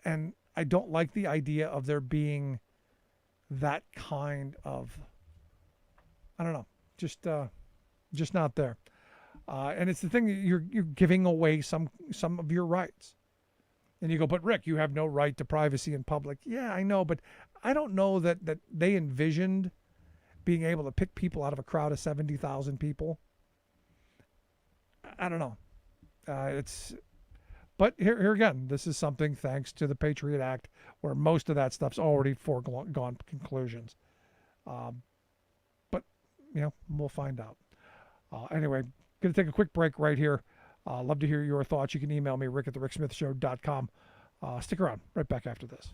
I don't like the idea of there being that kind of, I don't know, just not there. And it's the thing that you're giving away some of your rights. And you go, but Rick, you have no right to privacy in public. Yeah, I know, but I don't know that they envisioned being able to pick people out of a crowd of 70,000 people. I don't know. But here again, this is something thanks to the Patriot Act, where most of that stuff's already foregone conclusions. But we'll find out. Anyway, going to take a quick break right here. Love to hear your thoughts. You can email me, rick@thericksmithshow.com. Stick around. Right back after this.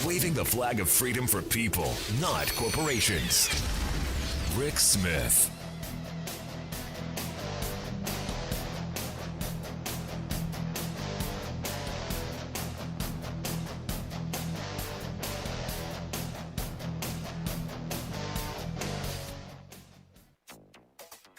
Waving the flag of freedom for people, not corporations. Rick Smith.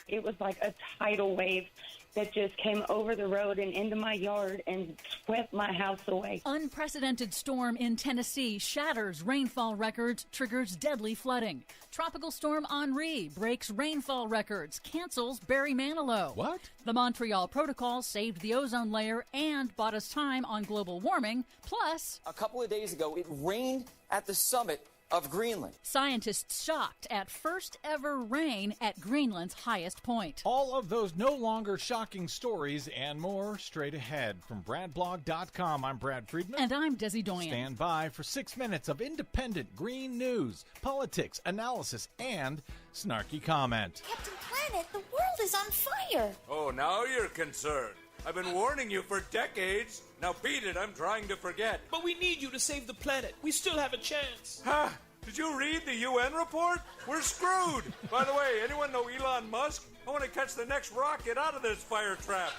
It was like a tidal wave that just came over the road and into my yard and swept my house away. Unprecedented storm in Tennessee shatters rainfall records, triggers deadly flooding. Tropical storm Henri breaks rainfall records, cancels Barry Manilow. What? The Montreal Protocol saved the ozone layer and bought us time on global warming. Plus, a couple of days ago, it rained at the summit of Greenland. Scientists shocked at first ever rain at Greenland's highest point. All of those no longer shocking stories and more straight ahead. From BradBlog.com, I'm Brad Friedman. And I'm Desi Doyen. Stand by for 6 minutes of independent green news, politics, analysis, and snarky comment. Captain Planet, the world is on fire. Oh, now you're concerned. I've been warning you for decades. Now beat it, I'm trying to forget. But we need you to save the planet. We still have a chance. Ha! Did you read the UN report? We're screwed. By the way, anyone know Elon Musk? I want to catch the next rocket out of this fire trap.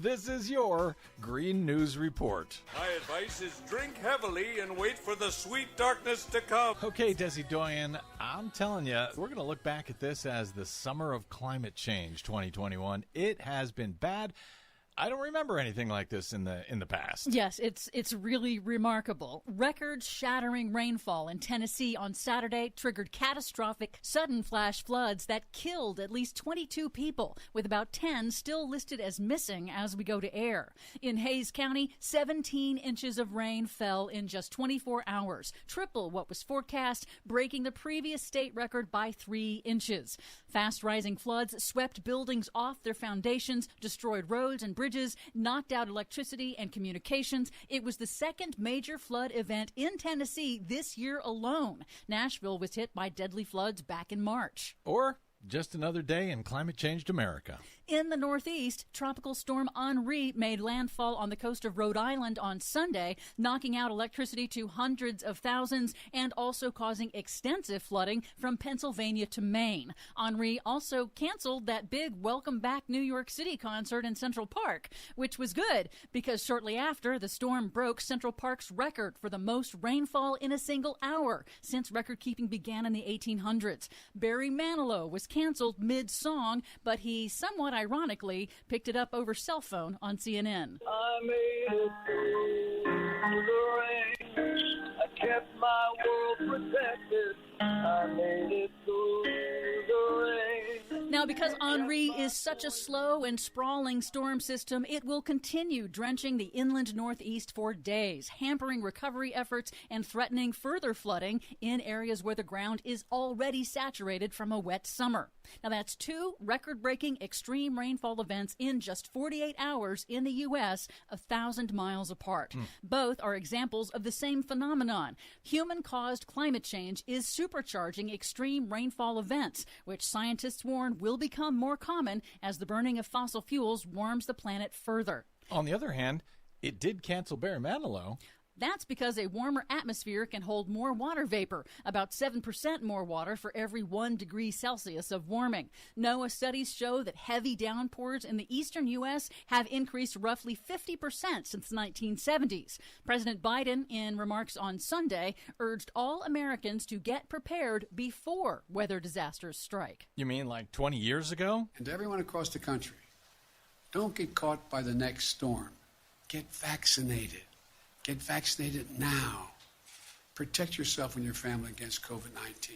This is your Green News Report. My advice is drink heavily and wait for the sweet darkness to come. Okay, Desi Doyen, I'm telling you, we're going to look back at this as the summer of climate change 2021. It has been bad. I don't remember anything like this in the past. Yes, it's really remarkable. Record-shattering rainfall in Tennessee on Saturday triggered catastrophic sudden flash floods that killed at least 22 people, with about 10 still listed as missing as we go to air. In Hayes County, 17 inches of rain fell in just 24 hours, triple what was forecast, breaking the previous state record by 3 inches. Fast-rising floods swept buildings off their foundations, destroyed roads and bridges, knocked out electricity and communications. It was the second major flood event in Tennessee this year alone. Nashville was hit by deadly floods back in March. Or just another day in climate-changed America. In the Northeast, Tropical Storm Henri made landfall on the coast of Rhode Island on Sunday, knocking out electricity to hundreds of thousands and also causing extensive flooding from Pennsylvania to Maine. Henri also canceled that big Welcome Back New York City concert in Central Park, which was good because shortly after, the storm broke Central Park's record for the most rainfall in a single hour since record-keeping began in the 1800s. Barry Manilow was canceled mid-song, but he somewhat ironically picked it up over cell phone on CNN. I made it through the rain. I kept my world protected. I made it through the rain. Now, because Henri is such a slow and sprawling storm system, it will continue drenching the inland Northeast for days, hampering recovery efforts and threatening further flooding in areas where the ground is already saturated from a wet summer. Now, that's 2 record-breaking extreme rainfall events in just 48 hours in the U.S., 1,000 miles apart. Both are examples of the same phenomenon. Human-caused climate change is supercharging extreme rainfall events, which scientists warn will become more common as the burning of fossil fuels warms the planet further. On the other hand, it did cancel Barry Manilow. That's because a warmer atmosphere can hold more water vapor, about 7% more water for every 1 degree Celsius of warming. NOAA studies show that heavy downpours in the eastern U.S. have increased roughly 50% since the 1970s. President Biden, in remarks on Sunday, urged all Americans to get prepared before weather disasters strike. You mean like 20 years ago? And to everyone across the country, don't get caught by the next storm. Get vaccinated. Get vaccinated now. Protect yourself and your family against COVID-19.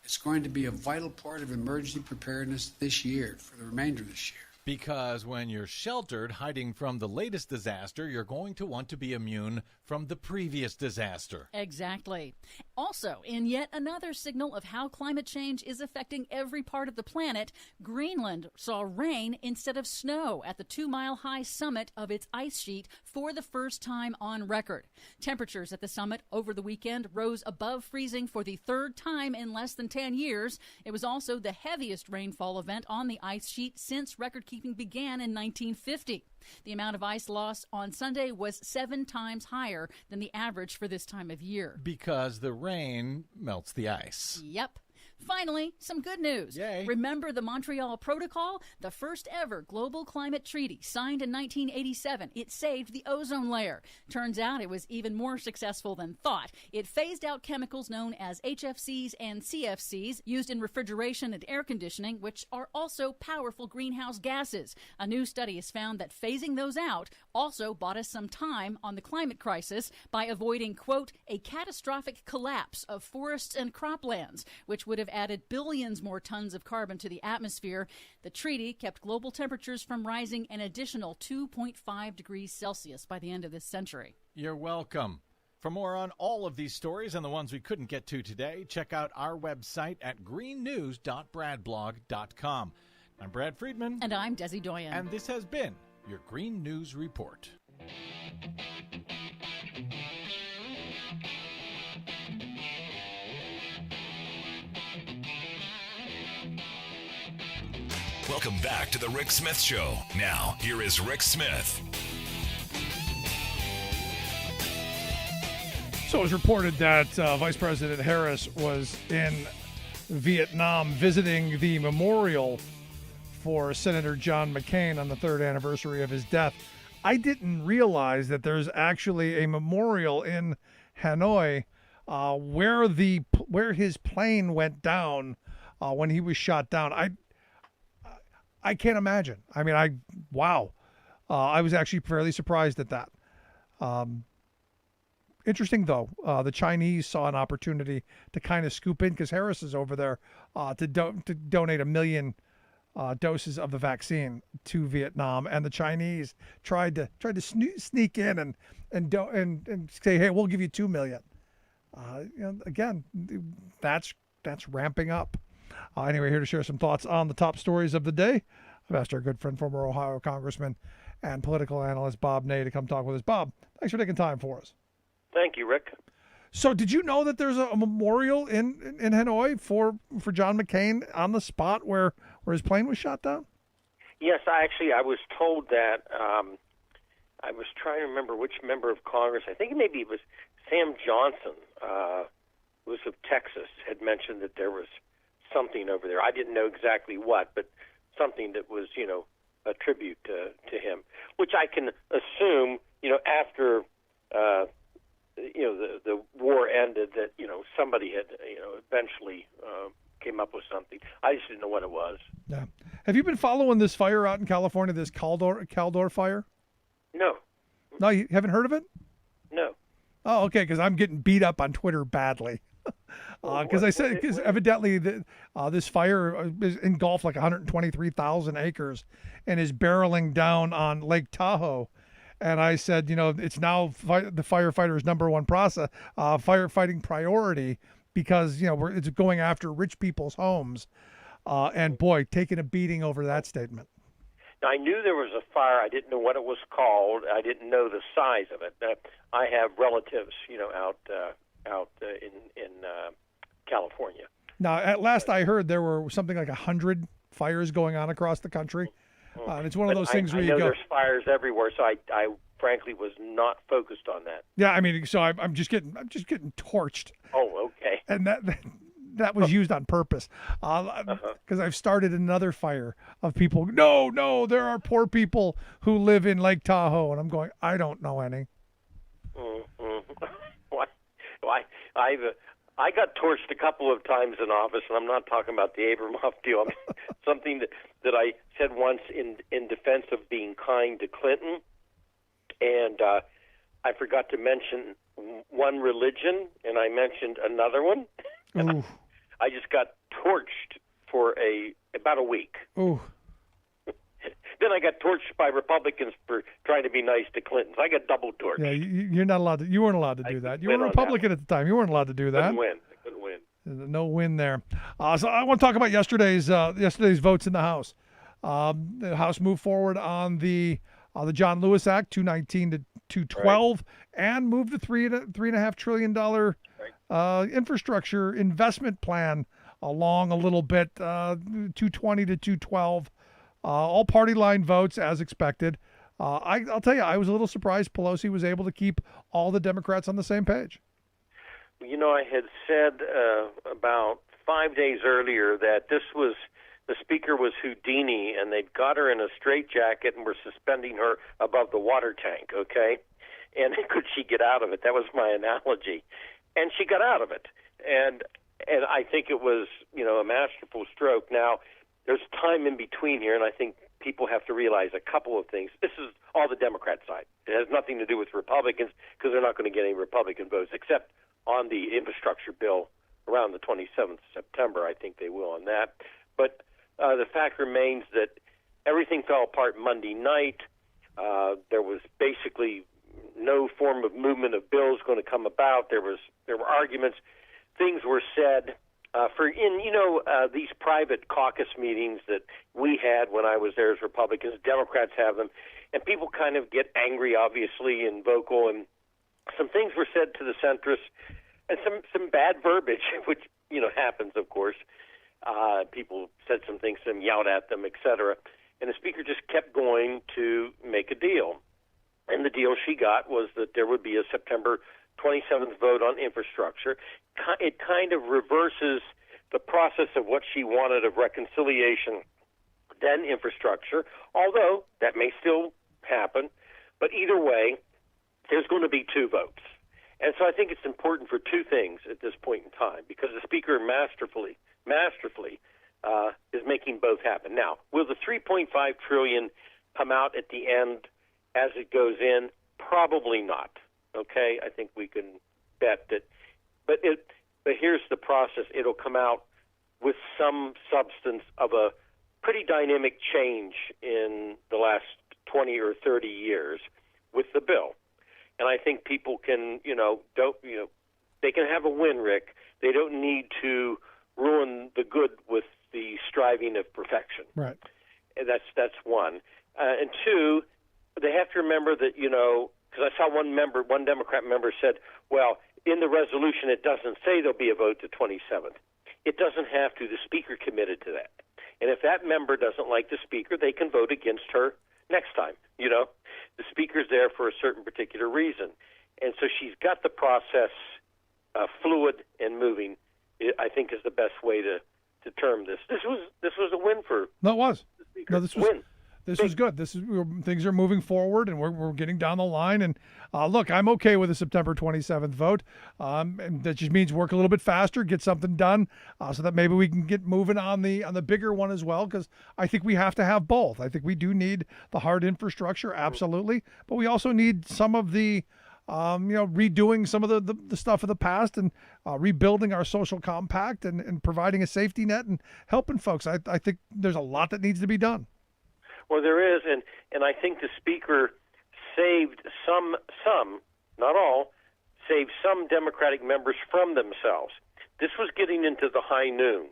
It's going to be a vital part of emergency preparedness this year, for the remainder of this year. Because when you're sheltered, hiding from the latest disaster, you're going to want to be immune from the previous disaster. Exactly. Also, in yet another signal of how climate change is affecting every part of the planet, Greenland saw rain instead of snow at the 2-mile-high summit of its ice sheet for the first time on record. Temperatures at the summit over the weekend rose above freezing for the 3rd time in less than 10 years. It was also the heaviest rainfall event on the ice sheet since record-keeping began in 1950. The amount of ice lost on Sunday was 7 times higher than the average for this time of year. Because the rain melts the ice. Yep. Finally, some good news. Yay. Remember the Montreal Protocol? The first ever global climate treaty signed in 1987. It saved the ozone layer. Turns out it was even more successful than thought. It phased out chemicals known as HFCs and CFCs used in refrigeration and air conditioning, which are also powerful greenhouse gases. A new study has found that phasing those out also bought us some time on the climate crisis by avoiding, quote, a catastrophic collapse of forests and croplands, which would have added billions more tons of carbon to the atmosphere. The treaty kept global temperatures from rising an additional 2.5 degrees Celsius by the end of this century. You're welcome. For more on all of these stories and the ones we couldn't get to today, check out our website at greennews.bradblog.com. I'm Brad Friedman. And I'm Desi Doyen. And this has been your Green News Report. Welcome back to the Rick Smith Show. Now, here is Rick Smith. So it was reported that Vice President Harris was in Vietnam visiting the memorial for Senator John McCain on the 3rd anniversary of his death. I didn't realize that there's actually a memorial in Hanoi where his plane went down when he was shot down. I can't imagine. I mean, wow. I was actually fairly surprised at that. Interesting, though. The Chinese saw an opportunity to kind of scoop in because Harris is over there to donate 1 million doses of the vaccine to Vietnam, and the Chinese tried to sneak in and say, "Hey, we'll give you 2 million." Again, that's ramping up. Anyway, here to share some thoughts on the top stories of the day, I've asked our good friend, former Ohio Congressman and political analyst Bob Ney to come talk with us. Bob, thanks for taking time for us. Thank you, Rick. So did you know that there's a memorial in Hanoi for John McCain on the spot where his plane was shot down? Yes, I was told that. I was trying to remember which member of Congress. I think maybe it was Sam Johnson, who was of Texas, had mentioned that there was something over there. I didn't know exactly what, but something that was, a tribute to him, which I can assume, after, the war ended, that, somebody had, eventually came up with something. I just didn't know what it was. Yeah. Have you been following this fire out in California, this Caldor fire? No. No, you haven't heard of it? No. Oh, okay, because I'm getting beat up on Twitter badly. Because evidently this fire is engulfed like 123,000 acres and is barreling down on Lake Tahoe. And I said, it's now the firefighters' number one firefighting priority because, it's going after rich people's homes. And boy, taking a beating over that statement. Now, I knew there was a fire. I didn't know what it was called. I didn't know the size of it. I have relatives, out in California. Now, at last I heard there were something like 100 fires going on across the country. And it's one of those things where I know there's fires everywhere, so I frankly was not focused on that. Yeah, I mean, so I'm just getting torched. Oh, okay. And that was used on purpose, because I've started another fire of people. No, there are poor people who live in Lake Tahoe, and I'm going, I don't know any. I got torched a couple of times in office, and I'm not talking about the Abramoff deal. I mean, something that I said once in defense of being kind to Clinton, and I forgot to mention one religion, and I mentioned another one. I just got torched for about a week. Ooh. Then I got torched by Republicans for trying to be nice to Clinton. I got double torched. Yeah, you're not allowed to. You weren't allowed to do that. You were a Republican at the time. You weren't allowed to do that. I couldn't win. No win there. So I want to talk about yesterday's votes in the House. The House moved forward on the John Lewis Act, 219 to 212, and moved the $3.5 trillion infrastructure investment plan along a little bit, 220 to 212. All party line votes as expected. I'll tell you, I was a little surprised Pelosi was able to keep all the Democrats on the same page. I had said about 5 days earlier that the speaker was Houdini, and they'd got her in a straitjacket and were suspending her above the water tank, okay? And could she get out of it? That was my analogy. And she got out of it. And I think it was, a masterful stroke. Now, there's time in between here, and I think people have to realize a couple of things. This is all the Democrat side. It has nothing to do with Republicans because they're not going to get any Republican votes, except on the infrastructure bill around the 27th of September. I think they will on that. But the fact remains that everything fell apart Monday night. There was basically no form of movement of bills going to come about. There were arguments. Things were said. These private caucus meetings that we had when I was there as Republicans, Democrats have them, and people kind of get angry, obviously, and vocal, and some things were said to the centrists, and some bad verbiage, which, happens, of course. People said some things to him, yelled at them, etc. And the Speaker just kept going to make a deal. And the deal she got was that there would be a September 27th vote on infrastructure. It kind of reverses the process of what she wanted of reconciliation, then infrastructure, although that may still happen. But either way, there's going to be two votes. And so I think it's important for two things at this point in time, because the Speaker masterfully is making both happen. Now, will the $3.5 trillion come out at the end as it goes in? Probably not. Okay, I think we can bet that. But here's the process: it'll come out with some substance of a pretty dynamic change in the last 20 or 30 years with the bill. And I think people can, they can have a win, Rick. They don't need to ruin the good with the striving of perfection. Right. And that's one. And two, they have to remember that, because I saw one Democrat member said, well, in the resolution it doesn't say there'll be a vote the 27th. It doesn't have to. The Speaker committed to that. And if that member doesn't like the Speaker, they can vote against her next time. The Speaker's there for a certain particular reason. And so she's got the process fluid and moving, I think, is the best way to term this. This was a win for No, it was. the Speaker. No, this was win. This was good. Things are moving forward, and we're getting down the line. And look, I'm okay with the September 27th vote. And that just means work a little bit faster, get something done, so that maybe we can get moving on the bigger one as well. Because I think we have to have both. I think we do need the hard infrastructure, absolutely, but we also need some of the redoing some of the stuff of the past and rebuilding our social compact and providing a safety net and helping folks. I think there's a lot that needs to be done. Well, there is, and I think the Speaker saved some, not all, saved some Democratic members from themselves. This was getting into the high noon.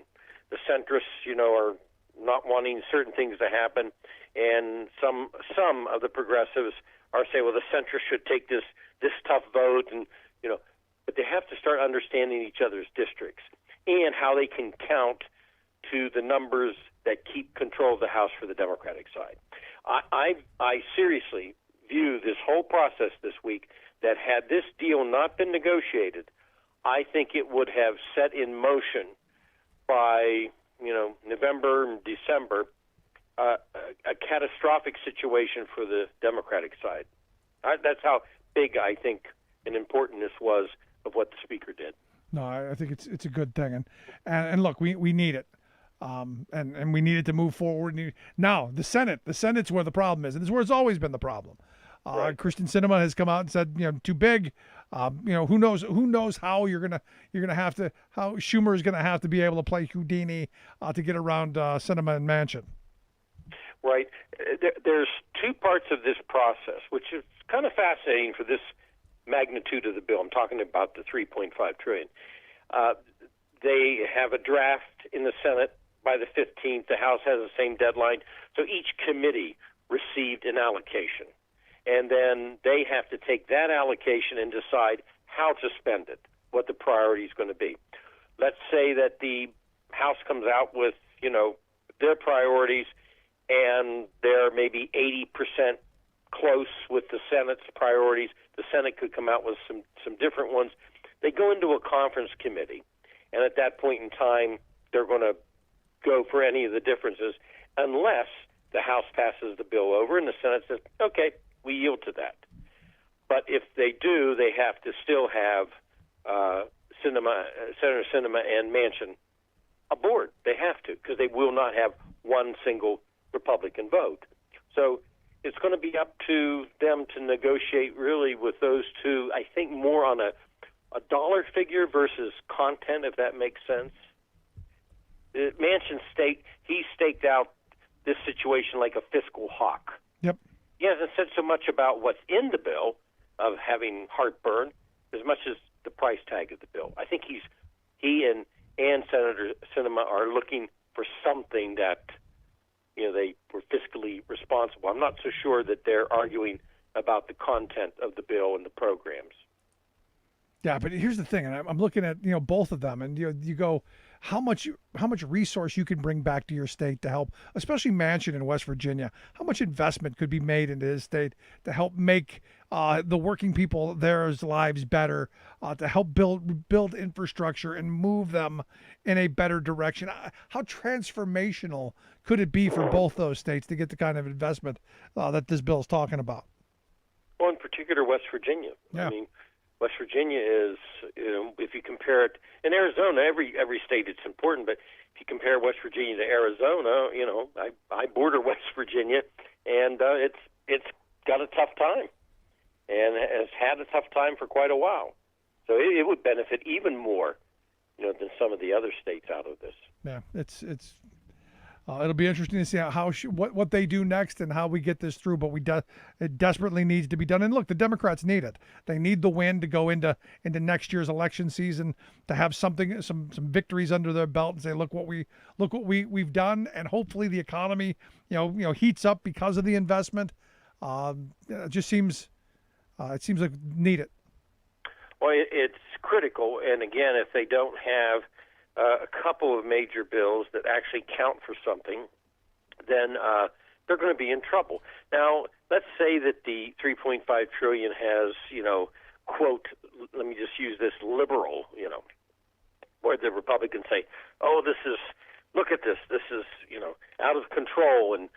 The centrists, are not wanting certain things to happen, and some of the progressives are saying, well, the centrists should take this tough vote, and but they have to start understanding each other's districts and how they can count to the numbers that keep control of the House for the Democratic side. I seriously view this whole process this week that had this deal not been negotiated, I think it would have set in motion by November and December a catastrophic situation for the Democratic side. That's how big I think and important this was of what the Speaker did. No, I think it's a good thing, and look, we need it. And we needed to move forward. Now, the Senate's where the problem is, and this is where it's always been the problem. Right. Kristen Sinema has come out and said, too big. Who knows how you're gonna have to, how Schumer is gonna have to be able to play Houdini to get around Sinema and Manchin. Right. There's two parts of this process, which is kind of fascinating for this magnitude of the bill. I'm talking about the $3.5 trillion. They have a draft in the Senate by the 15th. The House has the same deadline. So each committee received an allocation. And then they have to take that allocation and decide how to spend it, what the priority is going to be. Let's say that the House comes out with, their priorities, and they're maybe 80% close with the Senate's priorities. The Senate could come out with some different ones. They go into a conference committee, and at that point in time, they're going to go for any of the differences unless the House passes the bill over and the Senate says, okay, we yield to that. But if they do, they have to still have Senator Sinema and Manchin aboard. They have to, because they will not have one single Republican vote. So it's going to be up to them to negotiate really with those two, I think more on a dollar figure versus content, if that makes sense. Manchin staked out this situation like a fiscal hawk. Yep. He hasn't said so much about what's in the bill of having heartburn as much as the price tag of the bill. I think he and Senator Sinema are looking for something that they were fiscally responsible. I'm not so sure that they're arguing about the content of the bill and the programs. Yeah, but here's the thing, and I'm looking at both of them, and you go, how much resource you can bring back to your state to help, especially Manchin in West Virginia. How much investment could be made into his state to help make the working people there's lives better, to help build infrastructure and move them in a better direction. How transformational could it be for both those states to get the kind of investment that this bill is talking about? Well, in particular, West Virginia. Yeah. I mean, West Virginia is, if you compare it, in Arizona, every state it's important, but if you compare West Virginia to Arizona, I border West Virginia, and it's got a tough time, and has had a tough time for quite a while. So it would benefit even more, than some of the other states out of this. Yeah, it'll be interesting to see what they do next and how we get this through. But it desperately needs to be done. And look, the Democrats need it. They need the win to go into next year's election season, to have some victories under their belt and say, look what we've done, and hopefully the economy heats up because of the investment. It just seems like need it. Well, it's critical, and again, if they don't have a couple of major bills that actually count for something, then they're going to be in trouble. Now, let's say that the $3.5 trillion has, quote, let me just use this, liberal, where the Republicans say, oh, look at this is, out of control, and,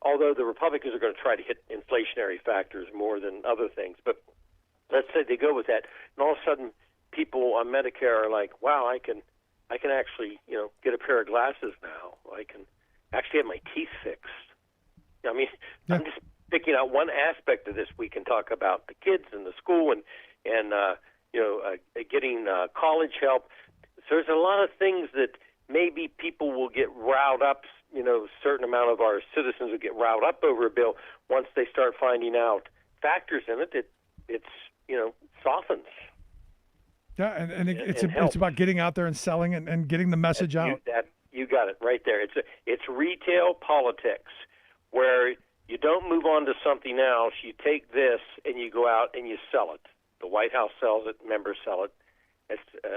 although the Republicans are going to try to hit inflationary factors more than other things, but let's say they go with that, and all of a sudden people on Medicare are like, wow, I can actually, get a pair of glasses now. I can actually have my teeth fixed. I mean, yeah. I'm just picking out one aspect of this. We can talk about the kids and the school and getting college help. So there's a lot of things that maybe people will get riled up. A certain amount of our citizens will get riled up over a bill once they start finding out factors in it that it's softens. Yeah, and it's about getting out there and selling and getting the message out. You got it right there. It's retail politics, where you don't move on to something else. You take this and you go out and you sell it. The White House sells it. Members sell it.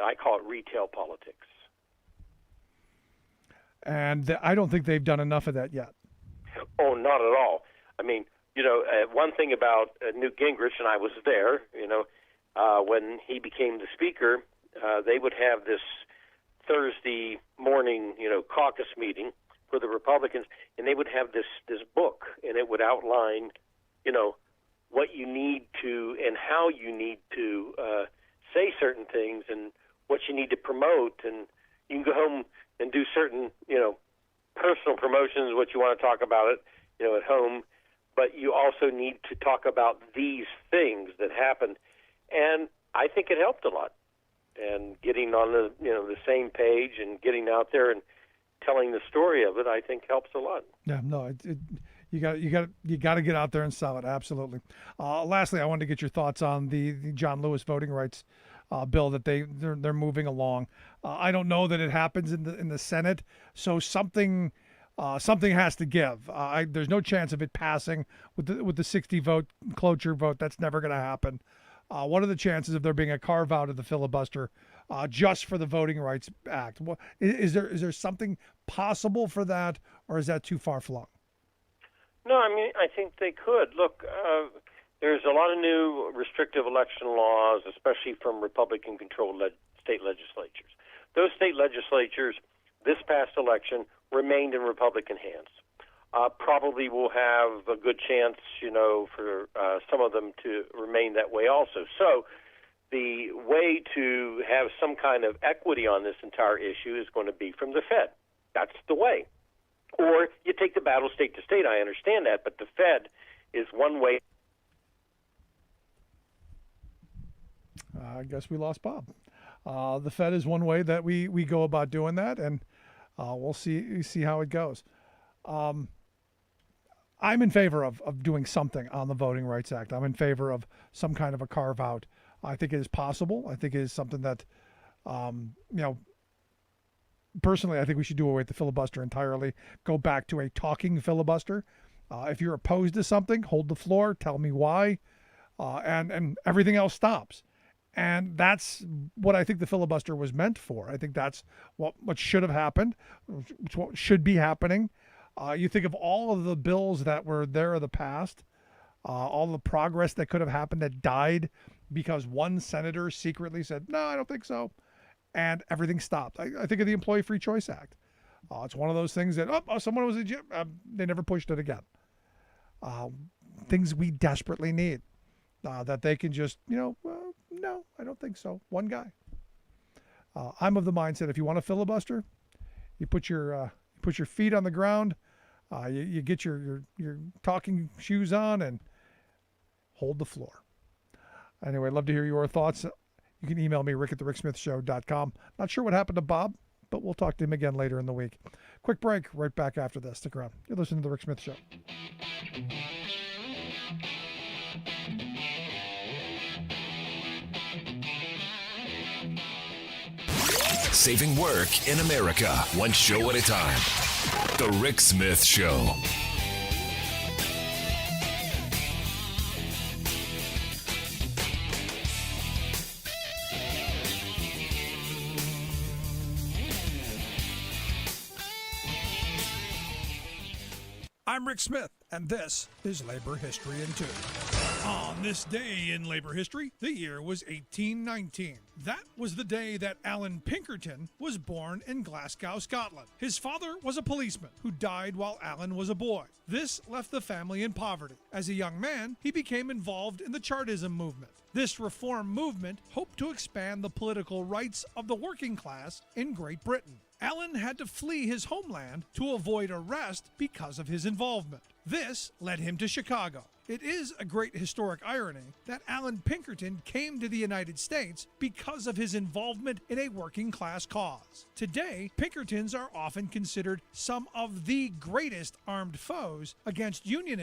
I call it retail politics. And I don't think they've done enough of that yet. Oh, not at all. I mean, one thing about Newt Gingrich, and I was there, when he became the speaker, they would have this Thursday morning, caucus meeting for the Republicans, and they would have this book, and it would outline, what you need to and how you need to say certain things and what you need to promote, and you can go home and do certain, personal promotions, what you want to talk about it, at home, but you also need to talk about these things that happened. And I think it helped a lot. And getting on the same page and getting out there and telling the story of it, I think helps a lot. Yeah, no, you got to get out there and sell it. Absolutely. Lastly, I wanted to get your thoughts on the John Lewis voting rights bill that they're moving along. I don't know that it happens in the Senate, so something has to give. There's no chance of it passing with the 60 vote cloture vote. That's never going to happen. What are the chances of there being a carve out of the filibuster just for the Voting Rights Act? Is there something possible for that, or is that too far flung? No, I mean, I think they could. Look, there's a lot of new restrictive election laws, especially from Republican-controlled state legislatures. Those state legislatures, this past election, remained in Republican hands. Probably will have a good chance, for some of them to remain that way also. So the way to have some kind of equity on this entire issue is going to be from the Fed. That's the way. Or you take the battle state to state. I understand that, but the Fed is one way. I guess we lost Bob. The Fed is one way that we go about doing that, and we'll see how it goes. I'm in favor of doing something on the Voting Rights Act. I'm in favor of some kind of a carve out. I think it is possible. I think it is something that, personally, I think we should do away with the filibuster entirely. Go back to a talking filibuster. If you're opposed to something, hold the floor, tell me why, and everything else stops. And that's what I think the filibuster was meant for. I think that's what should have happened, what should be happening. You think of all of the bills that were there in the past, all the progress that could have happened that died because one senator secretly said, no, I don't think so. And everything stopped. I think of the Employee Free Choice Act. It's one of those things that, someone was they never pushed it again. Things we desperately need that they can just, no, I don't think so. One guy. I'm of the mindset, if you want a filibuster, you put your feet on the ground, you get your talking shoes on and hold the floor. Anyway, I'd love to hear your thoughts. You can email me, rick@thericksmithshow.com. Not sure what happened to Bob, but we'll talk to him again later in the week. Quick break, right back after this. Stick around. You're listening to The Rick Smith Show. Saving work in America, one show at a time. The Rick Smith Show. I'm Rick Smith, and this is Labor History in 2. On this day in labor history, the year was 1819. That was the day that Alan Pinkerton was born in Glasgow, Scotland. His father was a policeman who died while Alan was a boy. This left the family in poverty. As a young man, he became involved in the Chartism movement. This reform movement hoped to expand the political rights of the working class in Great Britain. Alan had to flee his homeland to avoid arrest because of his involvement. This led him to Chicago. It is a great historic irony that Alan Pinkerton came to the United States because of his involvement in a working class cause. Today, Pinkertons are often considered some of the greatest armed foes against unionists.